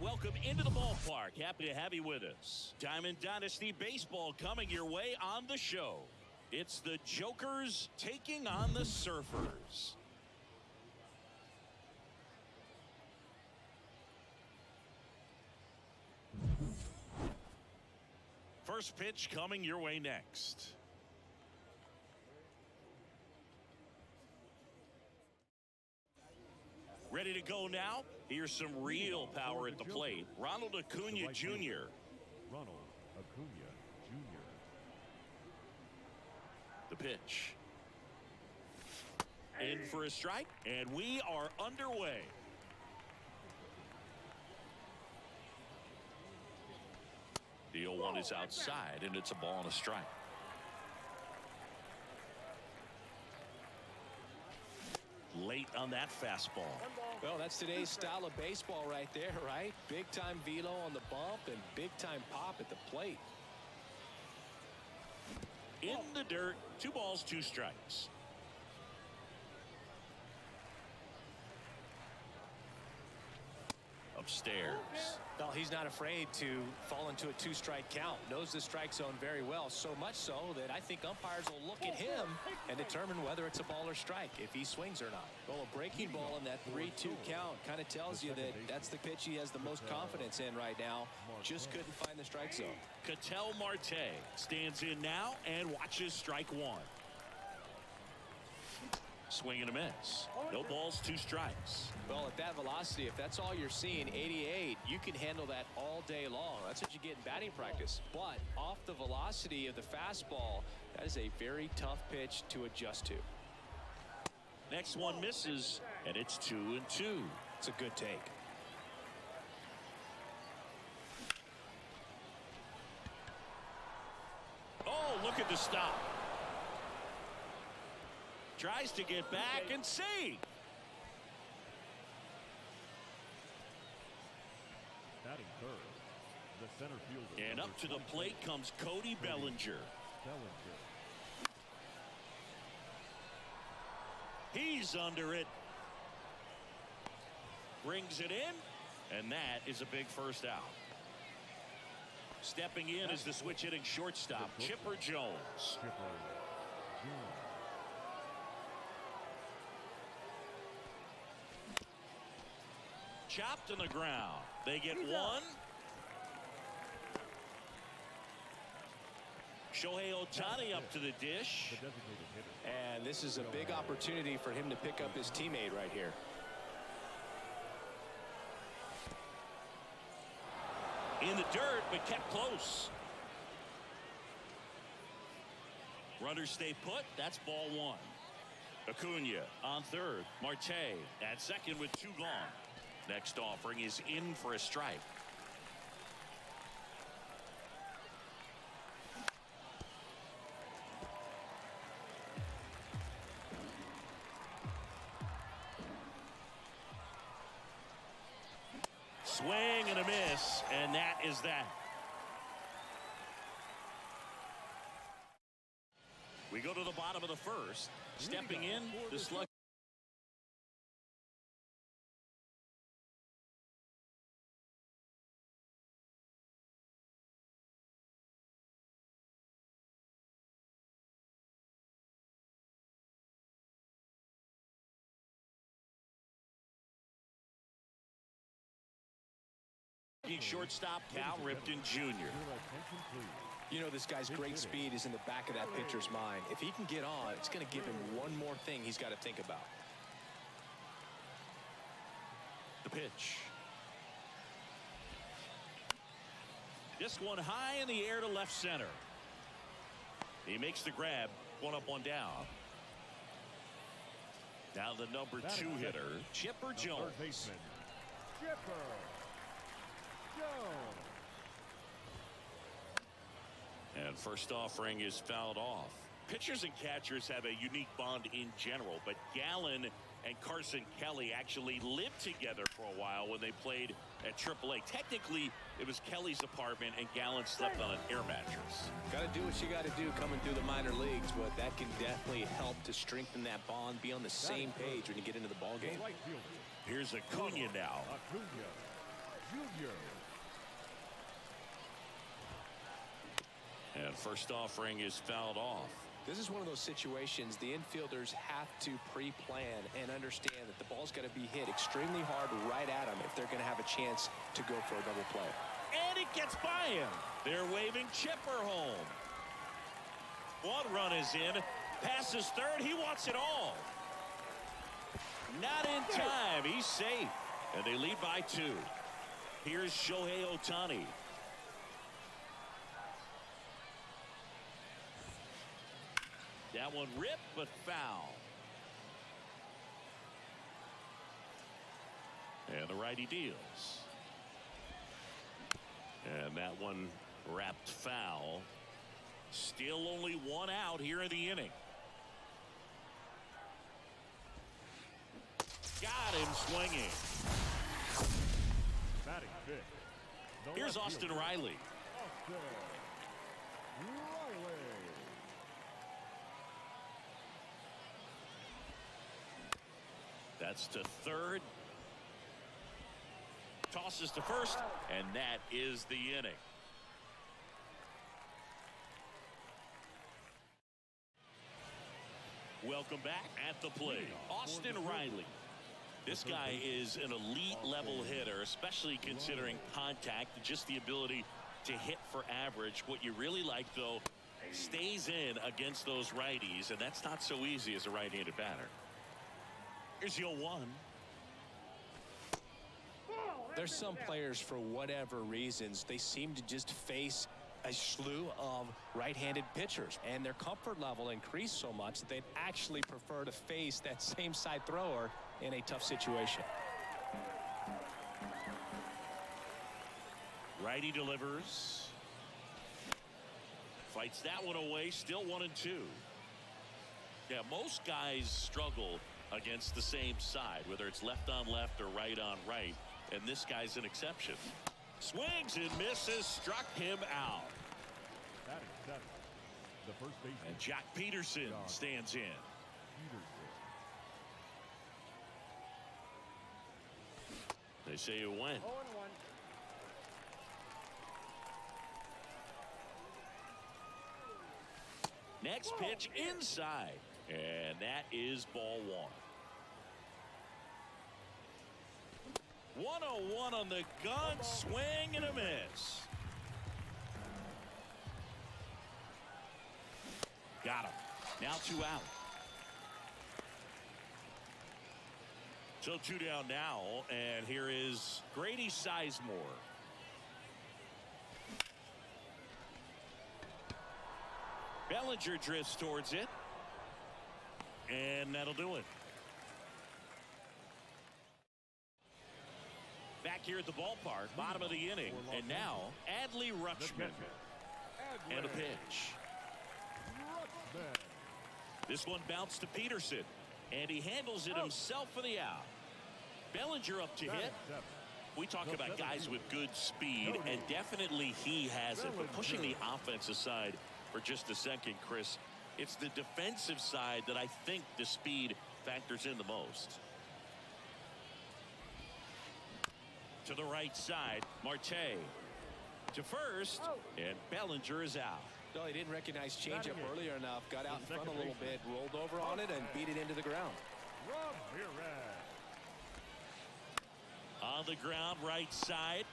welcome into the ballpark. Happy to have you with us. Diamond Dynasty Baseball coming your way on the show. It's the Jokers taking on the Surfers. First pitch coming your way next. Ready to go now? Here's some real power at the plate. Ronald Acuna Jr. Ronald Acuna Jr. The pitch. In for a strike, and we are underway. The 0-1 is outside, and it's a ball and a strike. Late on that fastball. Well, that's today's style of baseball right there, right? Big time velo on the bump and big time pop at the plate. In the dirt, 2 balls, 2 strikes. Upstairs. Well, he's not afraid to fall into a 2-strike count. Knows the strike zone very well, so much so that I think umpires will look at him and determine whether it's a ball or strike, if he swings or not. Well, a breaking ball in that 3-2 count kind of tells you that that's the pitch he has the most confidence in right now. Just couldn't find the strike zone. Ketel Marte stands in now and watches strike 1. Swing and a miss. No balls, 2 strikes. Well, at that velocity, if that's all you're seeing, 88, you can handle that all day long. That's what you get in batting practice. But off the velocity of the fastball, that is a very tough pitch to adjust to. Next one misses, and it's 2-2. It's a good take. Oh, look at the stop. Tries to get back and see. Batting third, the center fielder. And up to the plate comes Cody Bellinger. He's under it. Brings it in, and that is a big first out. Stepping in is the switch hitting shortstop, Chipper Jones. Chopped on the ground. They get 1. Shohei Ohtani up to the dish. And this is a big opportunity for him to pick up his teammate right here. In the dirt, but kept close. Runners stay put. That's ball 1. Acuna on third. Marte at second with 2 gone. Next offering is in for a strike. Swing and a miss, and that is that. We go to the bottom of the first. Stepping in, the slug. Shortstop Cal Ripken Jr. You know, this guy's great speed is in the back of that pitcher's mind. If he can get on, it's going to give him one more thing he's got to think about. The pitch. This one high in the air to left center. He makes the grab. 1 up, 1 down. Now the number 2 hitter, Chipper Jones. Chipper Jones. And first offering is fouled off. Pitchers and catchers have a unique bond in general, but Gallen and Carson Kelly actually lived together for a while when they played at AAA. Technically, it was Kelly's apartment, and Gallen slept on an air mattress. Got to do what you got to do coming through the minor leagues, but that can definitely help to strengthen that bond, be on the same page when you get into the ball game. Here's Acuna now. Jr. And first offering is fouled off. This is one of those situations the infielders have to pre-plan and understand that the ball's got to be hit extremely hard right at them if they're going to have a chance to go for a double play. And it gets by him. They're waving Chipper home. One run is in. Passes third. He wants it all. Not in time. He's safe. And they lead by 2. Here's Shohei Ohtani. That one ripped, but foul. And the righty deals. And that one wrapped foul. Still only 1 out here in the inning. Got him swinging. Batting fifth. Here's Austin Riley. Austin Riley. That's to third. Tosses to first, and that is the inning. Welcome back at the plate, Austin Riley. This guy is an elite level hitter, especially considering contact, just the ability to hit for average. What you really like, though, stays in against those righties, and that's not so easy as a right-handed batter. Here's your 1. There's some players, for whatever reasons, they seem to just face a slew of right-handed pitchers, and their comfort level increased so much that they'd actually prefer to face that same side thrower in a tough situation. Righty delivers. Fights that one away. Still 1-2. Yeah, most guys struggle against the same side, whether it's left on left or right on right, and this guy's an exception. Swings and misses, struck him out. Batting seventh. The first baseman. And Jack Peterson stands in. Peterson. They say it went. 0-1. Next pitch inside, and that is ball 1. 1-0-1 on the gun, swing and a miss. Got him. Now 2 out. So 2 down now, and here is Grady Sizemore. Bellinger drifts towards it, and that'll do it. Back here at the ballpark, bottom of the inning, and now Adley Rutschman. And a pitch. This one bounced to Peterson, and he handles it himself for the out. Bellinger up to hit. We talk about guys with good speed, and definitely he has it. But pushing the offense aside for just a second, Chris, it's the defensive side that I think the speed factors in the most. To the right side, Marte to first, and Bellinger is out. No, he didn't recognize changeup earlier enough, got out in front a little bit, rolled over on it, and beat it into the ground. On the ground, right side.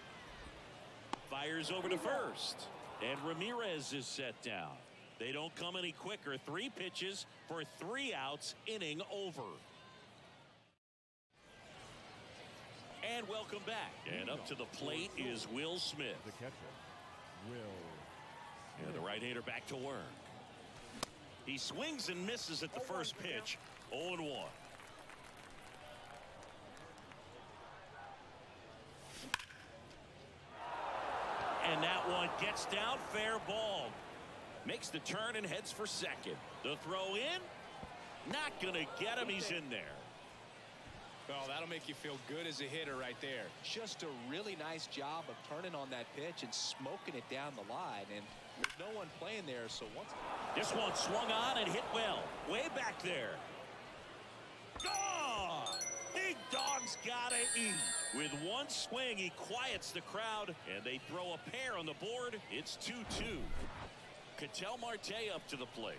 Fires over to first. And Ramirez is set down. They don't come any quicker. 3 pitches for 3 outs, inning over. And welcome back. And up to the plate is Will Smith. The catcher, Will. And the right-hander back to work. He swings and misses at the first pitch. 0-1. And that one gets down, fair ball. Makes the turn and heads for second. The throw in, not going to get him. He's in there. Well, that'll make you feel good as a hitter right there. Just a really nice job of turning on that pitch and smoking it down the line. And there's no one playing there, so once... This one swung on and hit well. Way back there. Gone! Big dog's gotta eat. With one swing, he quiets the crowd, and they throw a pair on the board. It's 2-2. Ketel Marte up to the plate.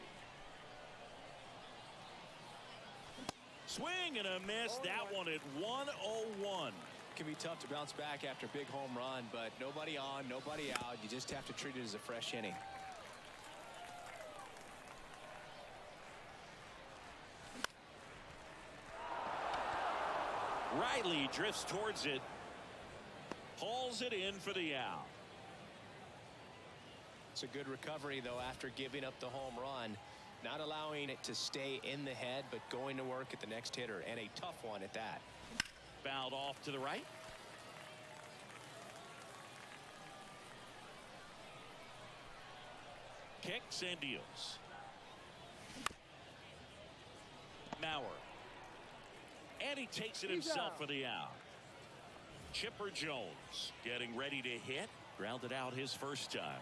Swing and a miss. That one at 101. It can be tough to bounce back after a big home run, but nobody on, nobody out. You just have to treat it as a fresh inning. Riley drifts towards it. Hauls it in for the out. It's a good recovery, though, after giving up the home run. Not allowing it to stay in the head, but going to work at the next hitter, and a tough one at that. Fouled off to the right. Kicks and deals. Mauer. And he takes it himself for the out. Chipper Jones getting ready to hit. Grounded out his first time.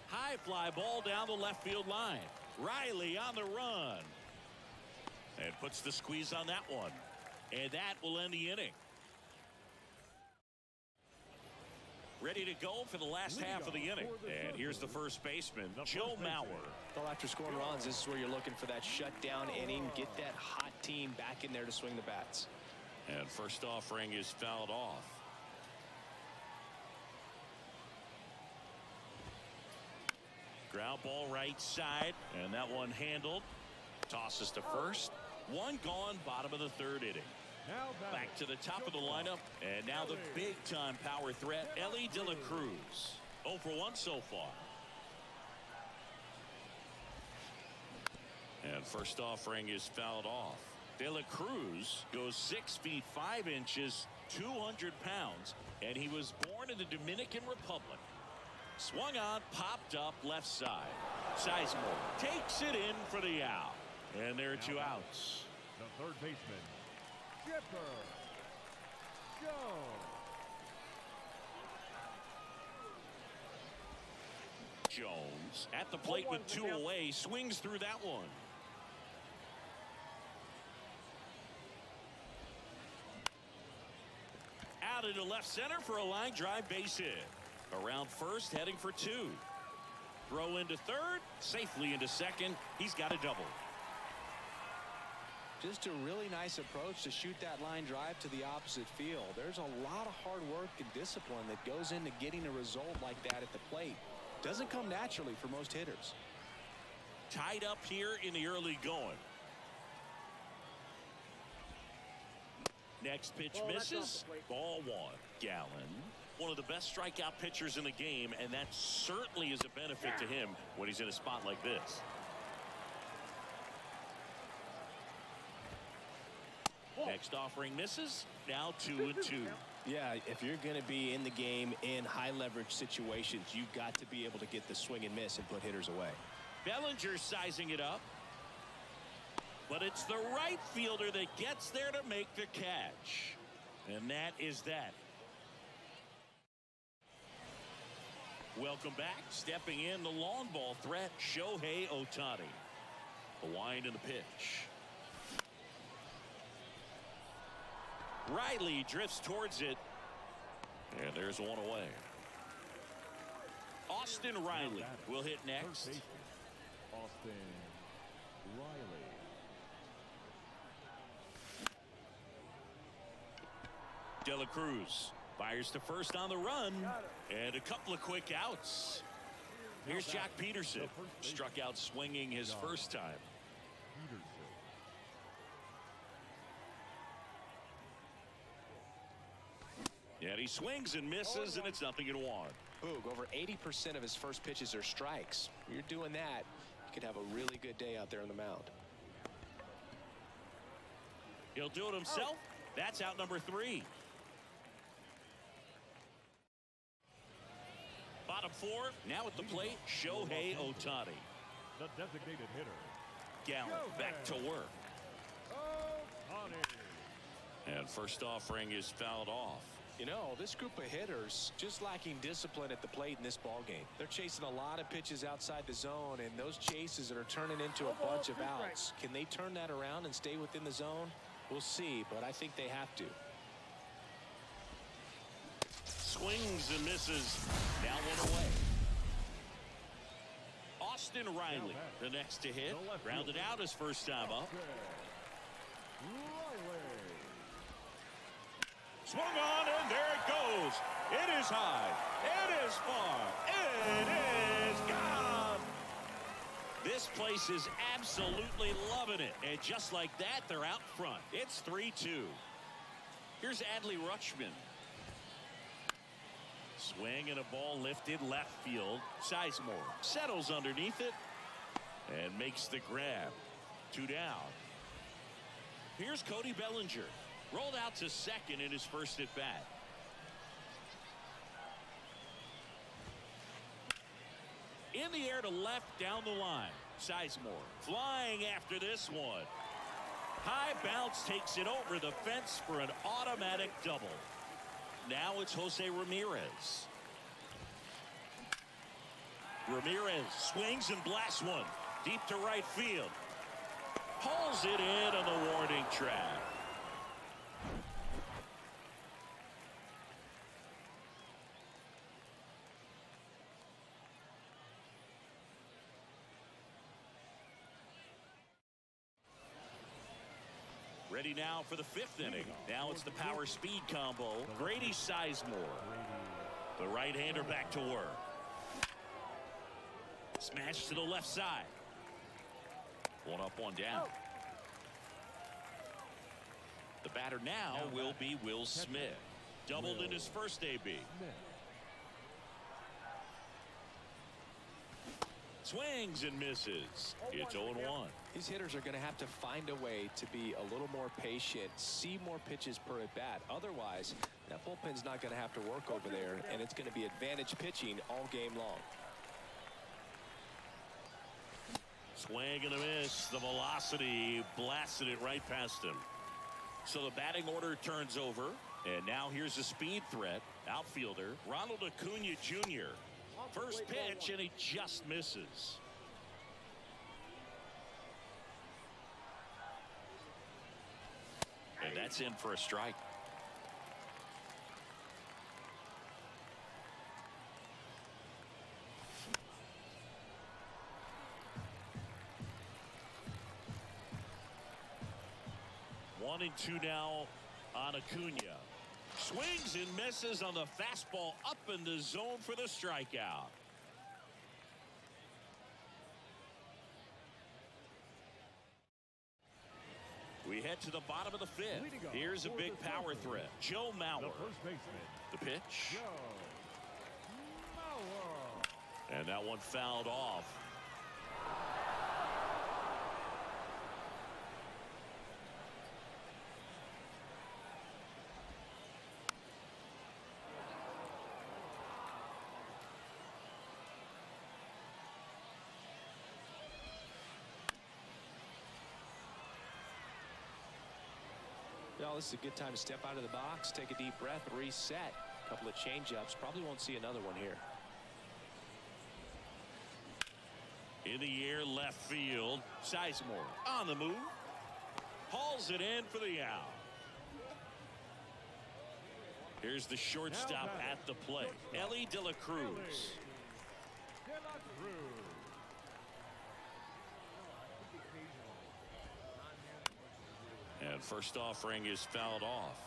High fly ball down the left field line. Riley on the run. And puts the squeeze on that one. And that will end the inning. Ready to go for the last half of the inning. And here's the first baseman, Joe Mauer. Well, after scoring runs, this is where you're looking for that shutdown inning. Get that hot team back in there to swing the bats. And first offering is fouled off. Ground ball right side, and that one handled. Tosses to first. One gone, bottom of the third inning. Back to the top of the lineup, and now the big-time power threat, Elly De La Cruz. 0 for 1 so far. And first offering is fouled off. De La Cruz goes 6 feet 5 inches, 200 pounds, and he was born in the Dominican Republic. Swung on, popped up left side. Sizemore takes it in for the out. And there are 2 outs. The third baseman, Chipper Jones. Jones at the plate with 2 away, swings through that one. Out into left center for a line drive base hit. Around first, heading for 2. Throw into third, safely into second. He's got a double. Just a really nice approach to shoot that line drive to the opposite field. There's a lot of hard work and discipline that goes into getting a result like that at the plate. Doesn't come naturally for most hitters. Tied up here in the early going. Next pitch misses. Ball 1. Gallen, one of the best strikeout pitchers in the game, and that certainly is a benefit to him when he's in a spot like this. Next offering misses. Now 2-2. Yeah, if you're going to be in the game in high leverage situations, you've got to be able to get the swing and miss and put hitters away. Bellinger sizing it up. But it's the right fielder that gets there to make the catch. And that is that. Welcome back. Stepping in the long ball threat, Shohei Ohtani. The wind and the pitch. Riley drifts towards it. And there's one away. Austin Riley will hit next. Austin Riley. De La Cruz fires to first on the run, and a couple of quick outs. Here's Jack Peterson. Struck out swinging his first time. And he swings and misses, and it's 0-1. Boog, over 80% of his first pitches are strikes. You're doing that, you could have a really good day out there on the mound. He'll do it himself. That's out number 3. Bottom 4, now at the plate, Shohei Ohtani. The designated hitter. Gallen back to work. Ohtani. And first offering is fouled off. You know, this group of hitters just lacking discipline at the plate in this ball game. They're chasing a lot of pitches outside the zone, and those chases are turning into a bunch of outs. Can they turn that around and stay within the zone? We'll see, but I think they have to. Swings and misses. Now one away. Austin Riley, the next to hit, grounded out his first time up. Swung on, and there it goes. It is high. It is far. It is gone. This place is absolutely loving it. And just like that, they're out front. It's 3-2. Here's Adley Rutschman. Swing and a ball lifted left field. Sizemore settles underneath it and makes the grab. 2 down. Here's Cody Bellinger. Rolled out to second in his first at bat. In the air to left down the line. Sizemore flying after this one. High bounce takes it over the fence for an automatic double. Now it's Jose Ramirez. Ramirez swings and blasts one deep to right field. Pulls it in on the warning track. Ready now for the 5th inning. Now it's the power speed combo. Grady Sizemore. The right-hander back to work. Smash to the left side. 1 up, 1 down. The batter now will be Will Smith. Doubled in his first AB. Swings and misses. It's 0-1. These hitters are going to have to find a way to be a little more patient, see more pitches per at bat. Otherwise, that bullpen's not going to have to work over there, and it's going to be advantage pitching all game long. Swing and a miss. The velocity blasted it right past him. So the batting order turns over, and now here's a speed threat. Outfielder Ronald Acuna Jr. First pitch, and he just misses. And that's in for a strike. One and 2 now on Acuna. Swings and misses on the fastball up in the zone for the strikeout. We head to the bottom of the 5th. Here's a big power threat. Joe Mauer. The pitch. And that one fouled off. Well, this is a good time to step out of the box, take a deep breath, reset. A couple of changeups. Probably won't see another one here. In the air, left field. Sizemore on the move. Hauls it in for the out. Here's the shortstop at the plate. Ellie De La Cruz. And first offering is fouled off.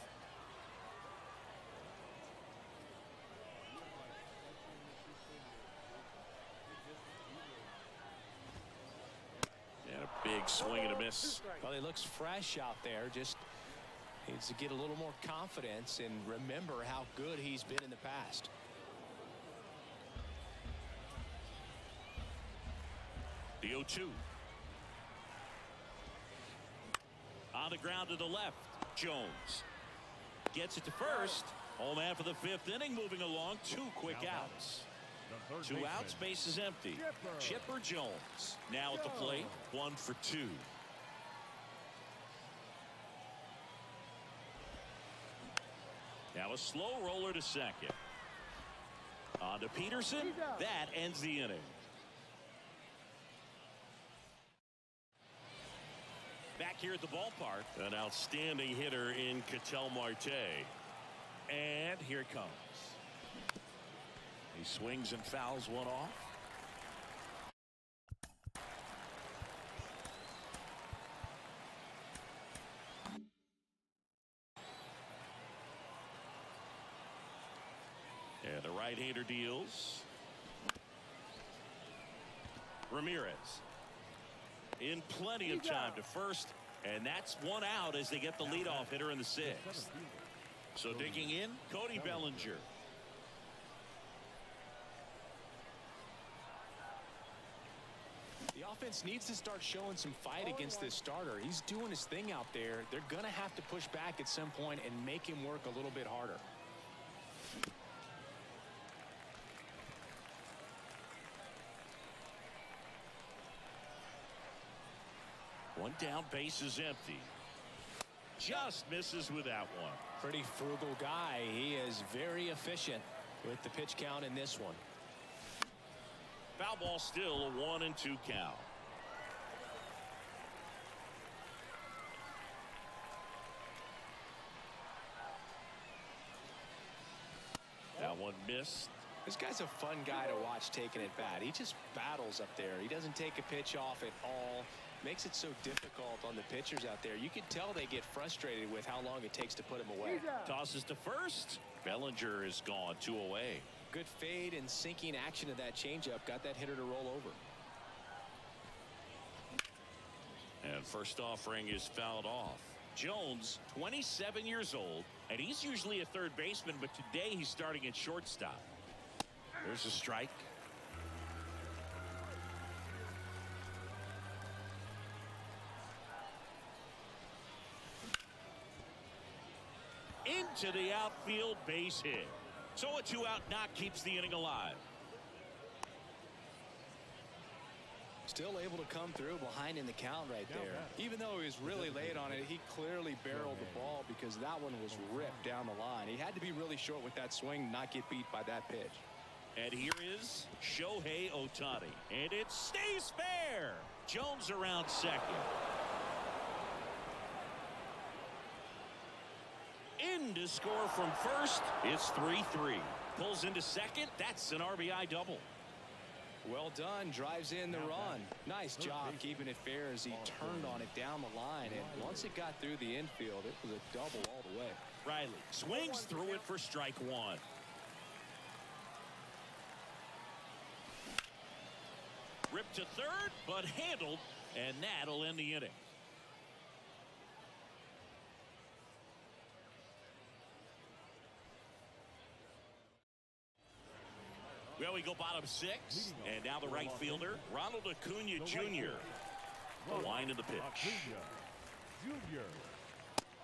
And a big swing and a miss. Well, he looks fresh out there. Just needs to get a little more confidence and remember how good he's been in the past. The 0-2. On the ground to the left. Jones gets it to first. Home man for the 5th inning, moving along. 2 quick outs. 2 outs, base is empty. Chipper Jones now at the plate. 1 for 2. Now a slow roller to second. On to Peterson. That ends the inning. Back here at the ballpark, an outstanding hitter in Ketel Marte. And here it comes. He swings and fouls one off. And the right-hander deals. Ramirez in plenty of time to first, and that's one out as they get the leadoff hitter in the sixth. So digging in, Cody Bellinger. The offense needs to start showing some fight against this starter. He's doing his thing out there. They're going to have to push back at some point and make him work a little bit harder. One down, base is empty. Just misses with that one. Pretty frugal guy. He is very efficient with the pitch count in this one. Foul ball still a 1-2 count. That one missed. This guy's a fun guy to watch taking at bat. He just battles up there. He doesn't take a pitch off at all. Makes it so difficult on the pitchers out there. You can tell they get frustrated with how long it takes to put him away. Tosses to first. Bellinger is gone, 2 away. Good fade and sinking action of that changeup got that hitter to roll over. And first offering is fouled off. Jones, 27 years old, and he's usually a third baseman, but today he's starting at shortstop. There's a strike. Into the outfield, base hit. So a 2-out knock keeps the inning alive. Still able to come through behind in the count right there. Even though he was really late on it, he clearly barreled the ball because that one was ripped down the line. He had to be really short with that swing, not get beat by that pitch. And here is Shohei Ohtani. And it stays fair. Jones around second. In to score from first. It's 3-3. Pulls into second. That's an RBI double. Well done. Drives in the run. Nice job keeping it fair as he turned on it down the line. And once it got through the infield, it was a double all the way. Riley swings through it for strike one. Ripped to third, but handled, and that'll end the inning. Well, we go bottom six, and now the right fielder, Ronald Acuna Jr. The line of the pitch.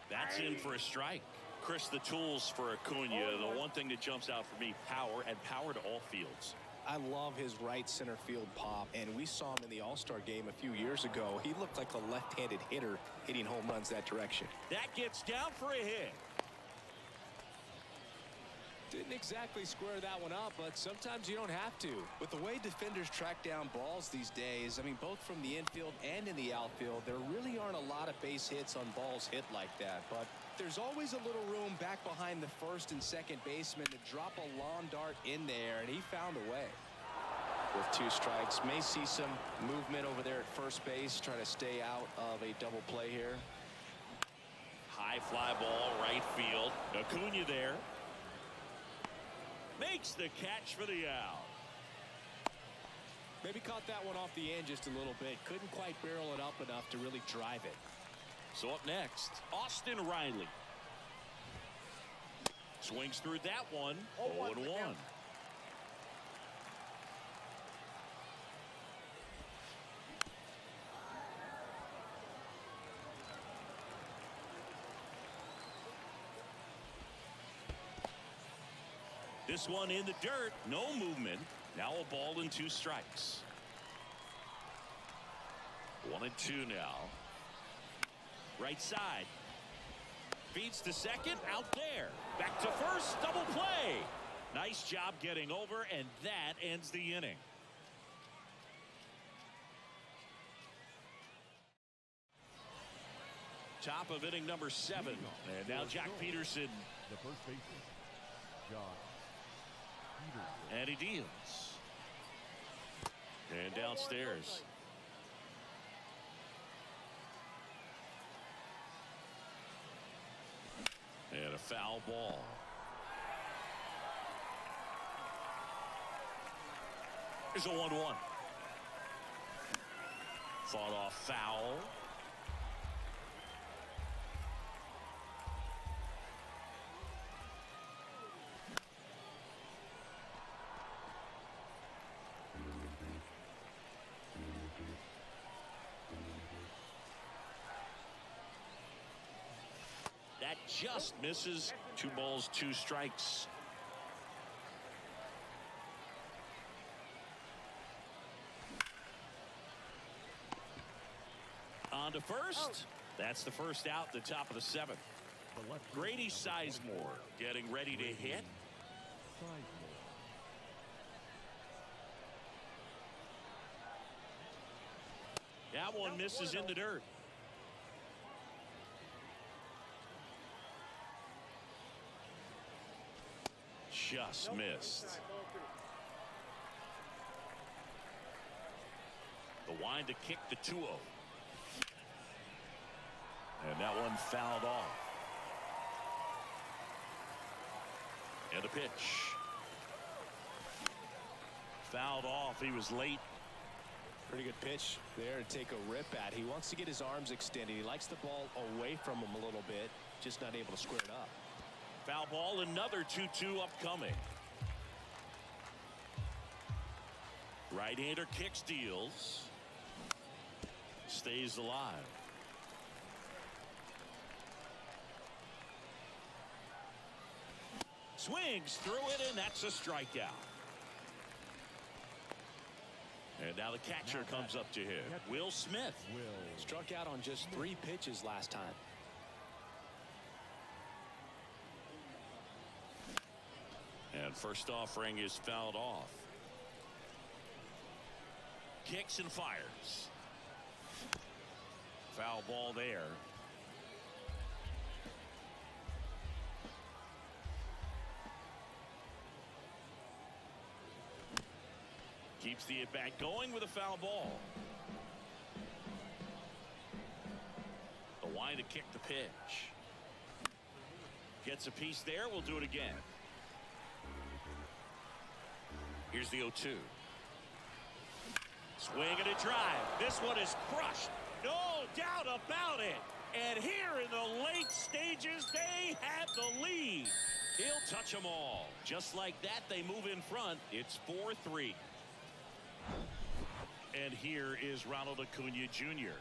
That's in for a strike. Chris, the tools for Acuna, the one thing that jumps out for me, power, and power to all fields. I love his right center field pop, and we saw him in the All-Star game a few years ago. He looked like a left-handed hitter hitting home runs that direction. That gets down for a hit. Didn't exactly square that one up, but sometimes you don't have to. With the way defenders track down balls these days, I mean, both from the infield and in the outfield, there really aren't a lot of base hits on balls hit like that. But there's always a little room back behind the first and second baseman to drop a lawn dart in there, and he found a way. With 2 strikes, may see some movement over there at first base, trying to stay out of a double play here. High fly ball, right field. Acuna there. Makes the catch for the out. Maybe caught that one off the end just a little bit. Couldn't quite barrel it up enough to really drive it. So up next, Austin Riley. Swings through that one. 0-1. This one in the dirt, no movement. Now a ball and 2 strikes. 1-2 now. Right side. Feeds to second, out there. Back to first, double play. Nice job getting over, and that ends the inning. Top of inning number 7. And now Jack Peterson. The first baseman, Jock Peterson. And he deals. And downstairs. And a foul ball. Here's a 1-1. Fought off foul. That just misses. 2 balls, 2 strikes. On to first. That's the first out, the top of the 7th. The left Grady Sizemore getting ready to hit. Sizemore. That one misses in the dirt. Just missed. The wind to kick the 2-0. And that one fouled off. And the pitch. Fouled off. He was late. Pretty good pitch there to take a rip at. He wants to get his arms extended. He likes the ball away from him a little bit. Just not able to square it up. Foul ball, another 2-2 upcoming. Right-hander kicks, deals. Stays alive. Swings through it, and that's a strikeout. And now the catcher comes up to hit. Will Smith. Struck out on just 3 pitches last time. And first offering is fouled off. Kicks and fires. Foul ball there. Keeps the at-bat going with a foul ball. The wind to kick the pitch. Gets a piece there. We'll do it again. Here's the 0-2. Swing and a drive. This one is crushed. No doubt about it. And here in the late stages, they have the lead. He'll touch them all. Just like that, they move in front. It's 4-3. And here is Ronald Acuna Jr.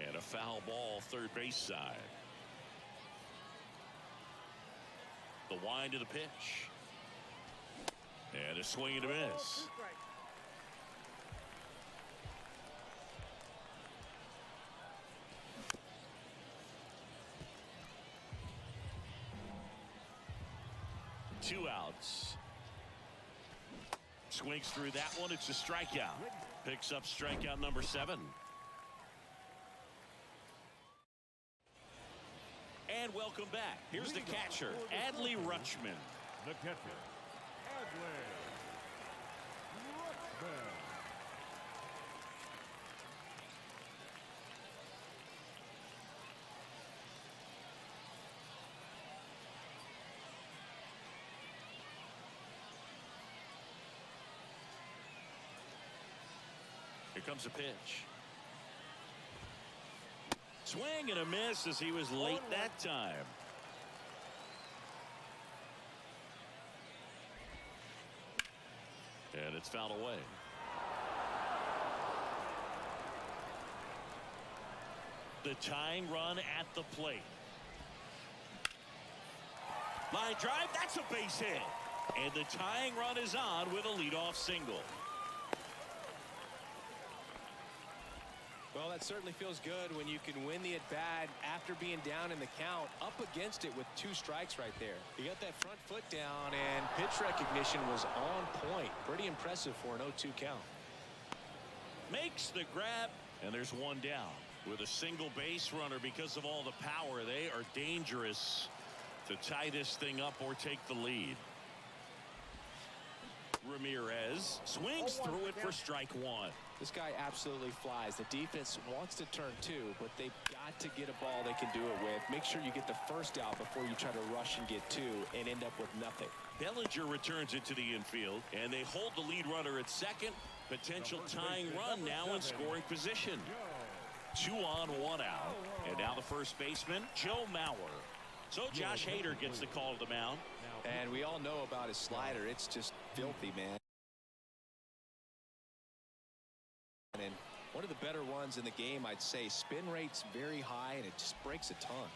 And a foul ball, third base side. The wind to the pitch. And a swing and a miss. 2 outs. Swings through that one. It's a strikeout. Picks up strikeout number 7. And welcome back. Here's the catcher, Adley Rutschman. The catcher, Adley Rutschman. Here comes a pitch. Swing and a miss as he was late that time. And it's fouled away. The tying run at the plate. Line drive, that's a base hit. And the tying run is on with a leadoff single. Well, Well, that certainly feels good when you can win the at-bat after being down in the count, up against it with 2 strikes right there. You got that front foot down, and pitch recognition was on point. Pretty impressive for an 0-2 count. Makes the grab, and there's 1 down. With a single base runner, because of all the power, they are dangerous to tie this thing up or take the lead. Ramirez swings through it for strike 1. This guy absolutely flies. The defense wants to turn 2, but they've got to get a ball they can do it with. Make sure you get the first out before you try to rush and get 2 and end up with nothing. Bellinger returns it to the infield, and they hold the lead runner at second. Potential tying run now in scoring position. 2 on, 1 out. And now the first baseman, Joe Mauer. So Josh Hader gets the call to the mound. And we all know about his slider. It's just filthy, man. And one of the better ones in the game, I'd say. Spin rate's very high, and it just breaks a ton.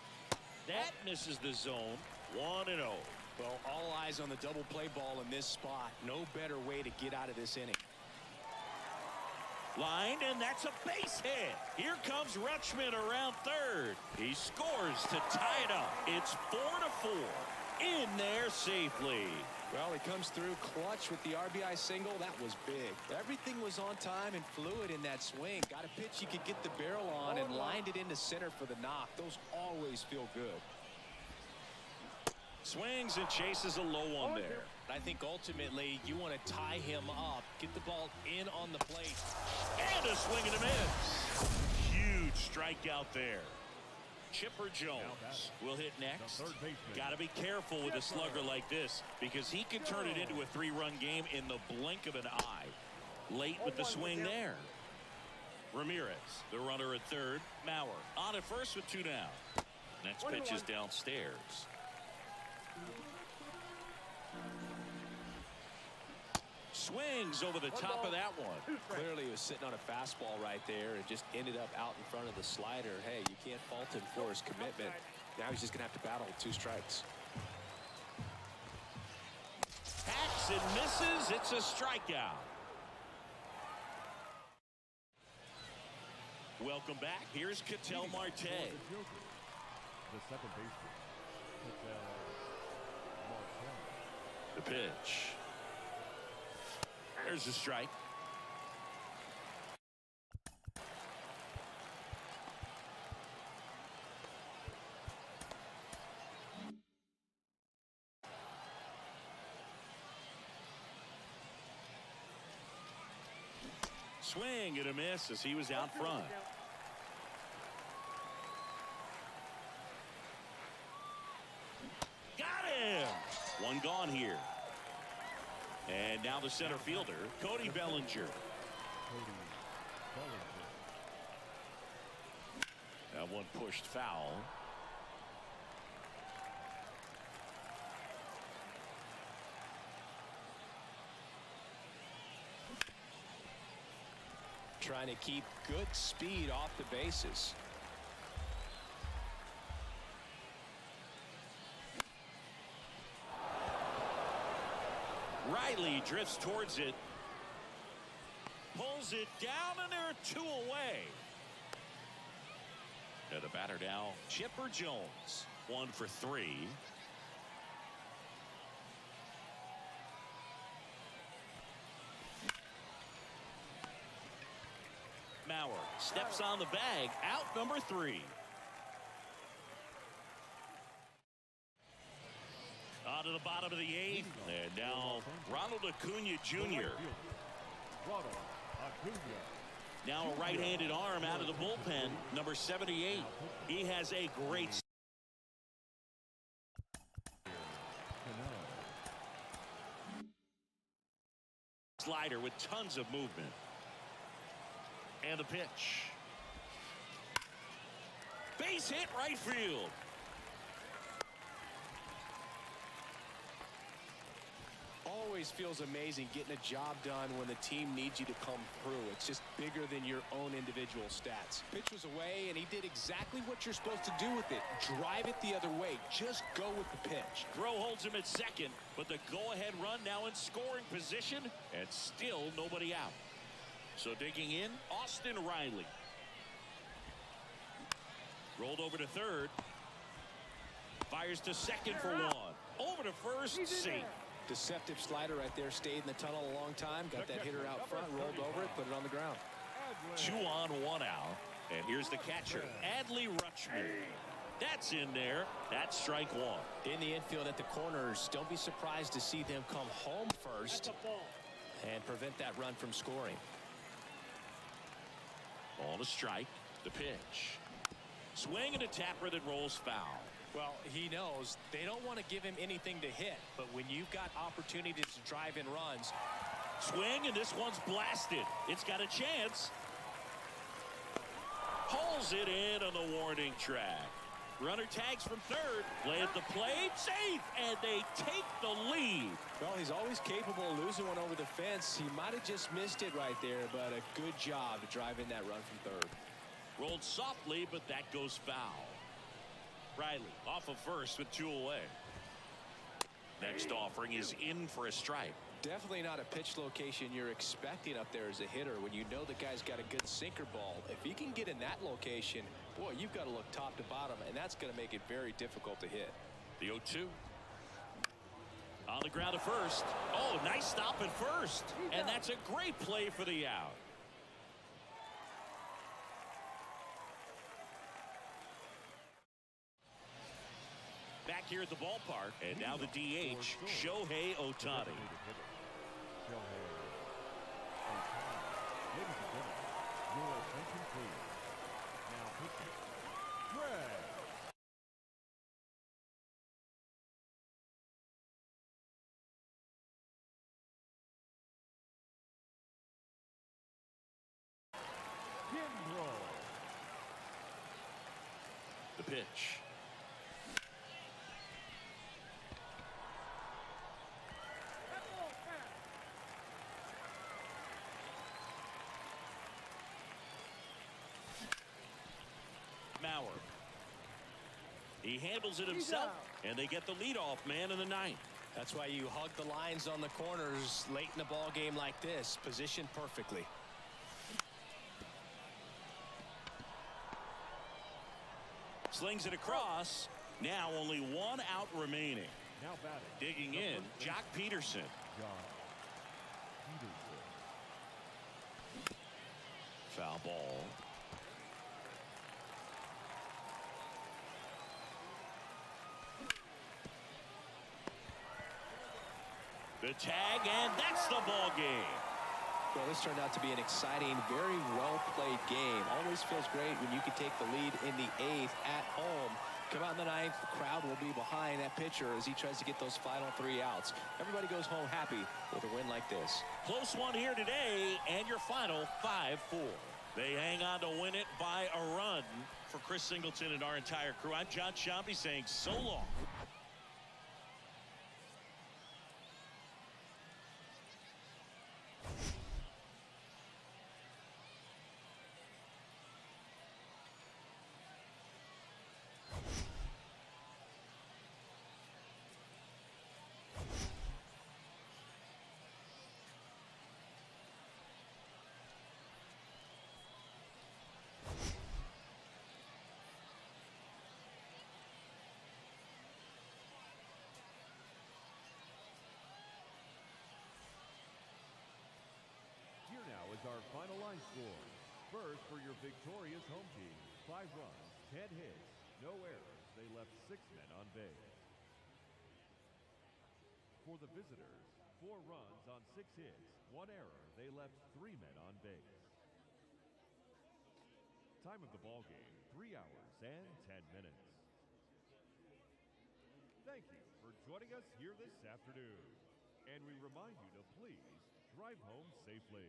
That misses the zone. 1-0. Well, all eyes on the double play ball in this spot. No better way to get out of this inning. Line, and that's a base hit. Here comes Rutschman around third. He scores to tie it up. It's 4-4. In there safely. Well, he comes through clutch with the RBI single. That was big. Everything was on time and fluid in that swing. Got a pitch you could get the barrel on and lined it into center for the knock. Those always feel good. Swings and chases a low one there. I think ultimately you want to tie him up, get the ball in on the plate. And a swing and a miss. Huge strikeout there. Chipper Jones will hit next. Got to be careful with a slugger like this because he can turn it into a 3-run game in the blink of an eye. Late with the swing there. Ramirez, the runner at third. Mauer on at first with 2 down. Next pitch is downstairs. Swings over the top of that one. Clearly he was sitting on a fastball right there and just ended up out in front of the slider. Hey, you can't fault him for his commitment. Now he's just going to have to battle with 2 strikes. Hacks and misses. It's a strikeout. Welcome back. Here's Ketel Marte. The second baseman, Ketel Marte. The pitch. There's a strike. Swing and a miss as he was out front. Got him. 1 gone here. And now the center fielder, Cody Bellinger. That one pushed foul. Trying to keep good speed off the bases. Riley drifts towards it. Pulls it down, and they're 2 away. And the batter now, Chipper Jones. 1 for 3. Mauer steps on the bag. Out number 3. On to the bottom of the 8th. And now Ronald Acuna Jr. Now a right-handed arm out of the bullpen. Number 78. He has a great slider with tons of movement. And the pitch. Base hit right field. Always feels amazing getting a job done when the team needs you to come through. It's just bigger than your own individual stats. Pitch was away, and he did exactly what you're supposed to do with it. Drive it the other way. Just go with the pitch. Throw holds him at second, but the go-ahead run now in scoring position, and still nobody out. So digging in, Austin Riley. Rolled over to third. Fires to second for one. Over to first. Safe. Deceptive slider right there. Stayed in the tunnel a long time. Got that hitter out front. Rolled over it. Put it on the ground. 2 on, 1 out. And here's the catcher, Adley Rutschman. That's in there. That's strike one. In the infield at the corners, don't be surprised to see them come home first and prevent that run from scoring. Ball to strike. The pitch. Swing and a tapper that rolls foul. Well, he knows they don't want to give him anything to hit, but when you've got opportunities to drive in runs. Swing, and this one's blasted. It's got a chance. Hauls it in on the warning track. Runner tags from third. Play at the plate. Safe. And they take the lead. Well, he's always capable of losing one over the fence. He might have just missed it right there, but a good job to drive in that run from third. Rolled softly, but that goes foul. Riley off of first with 2 away. Next offering is in for a strike. Definitely not a pitch location you're expecting up there as a hitter when you know the guy's got a good sinker ball. If he can get in that location, boy, you've got to look top to bottom, and that's going to make it very difficult to hit. The 0-2. On the ground to first. Oh, nice stop at first. And that's a great play for the out. Back here at the ballpark, and now the DH, Shohei Ohtani. Ladies and gentlemen, your attention please. Now pitching, Greg. Kimbrough. The pitch. Mauer. He handles it himself, and they get the leadoff man in the ninth. That's why you hug the lines on the corners late in the ball game like this, positioned perfectly. Slings it across. Now only 1 out remaining. Now batting. Digging in, Jock Peterson. Jock Peterson. Foul ball. The tag, and that's the ball game. Well, this turned out to be an exciting, very well-played game. Always feels great when you can take the lead in the 8th at home. Come out in the 9th, the crowd will be behind that pitcher as he tries to get those final 3 outs. Everybody goes home happy with a win like this. Close one here today, and your final 5-4. They hang on to win it by a run. For Chris Singleton and our entire crew, I'm John Shambi saying so long. Here now is our final line score. First, for your victorious home team, 5 runs, 10 hits, no errors. They left 6 men on base. For the visitors, 4 runs on 6 hits, 1 error. They left 3 men on base. Time of the ball game, 3 hours and 10 minutes. Thank you for joining us here this afternoon. And we remind you to please drive home safely.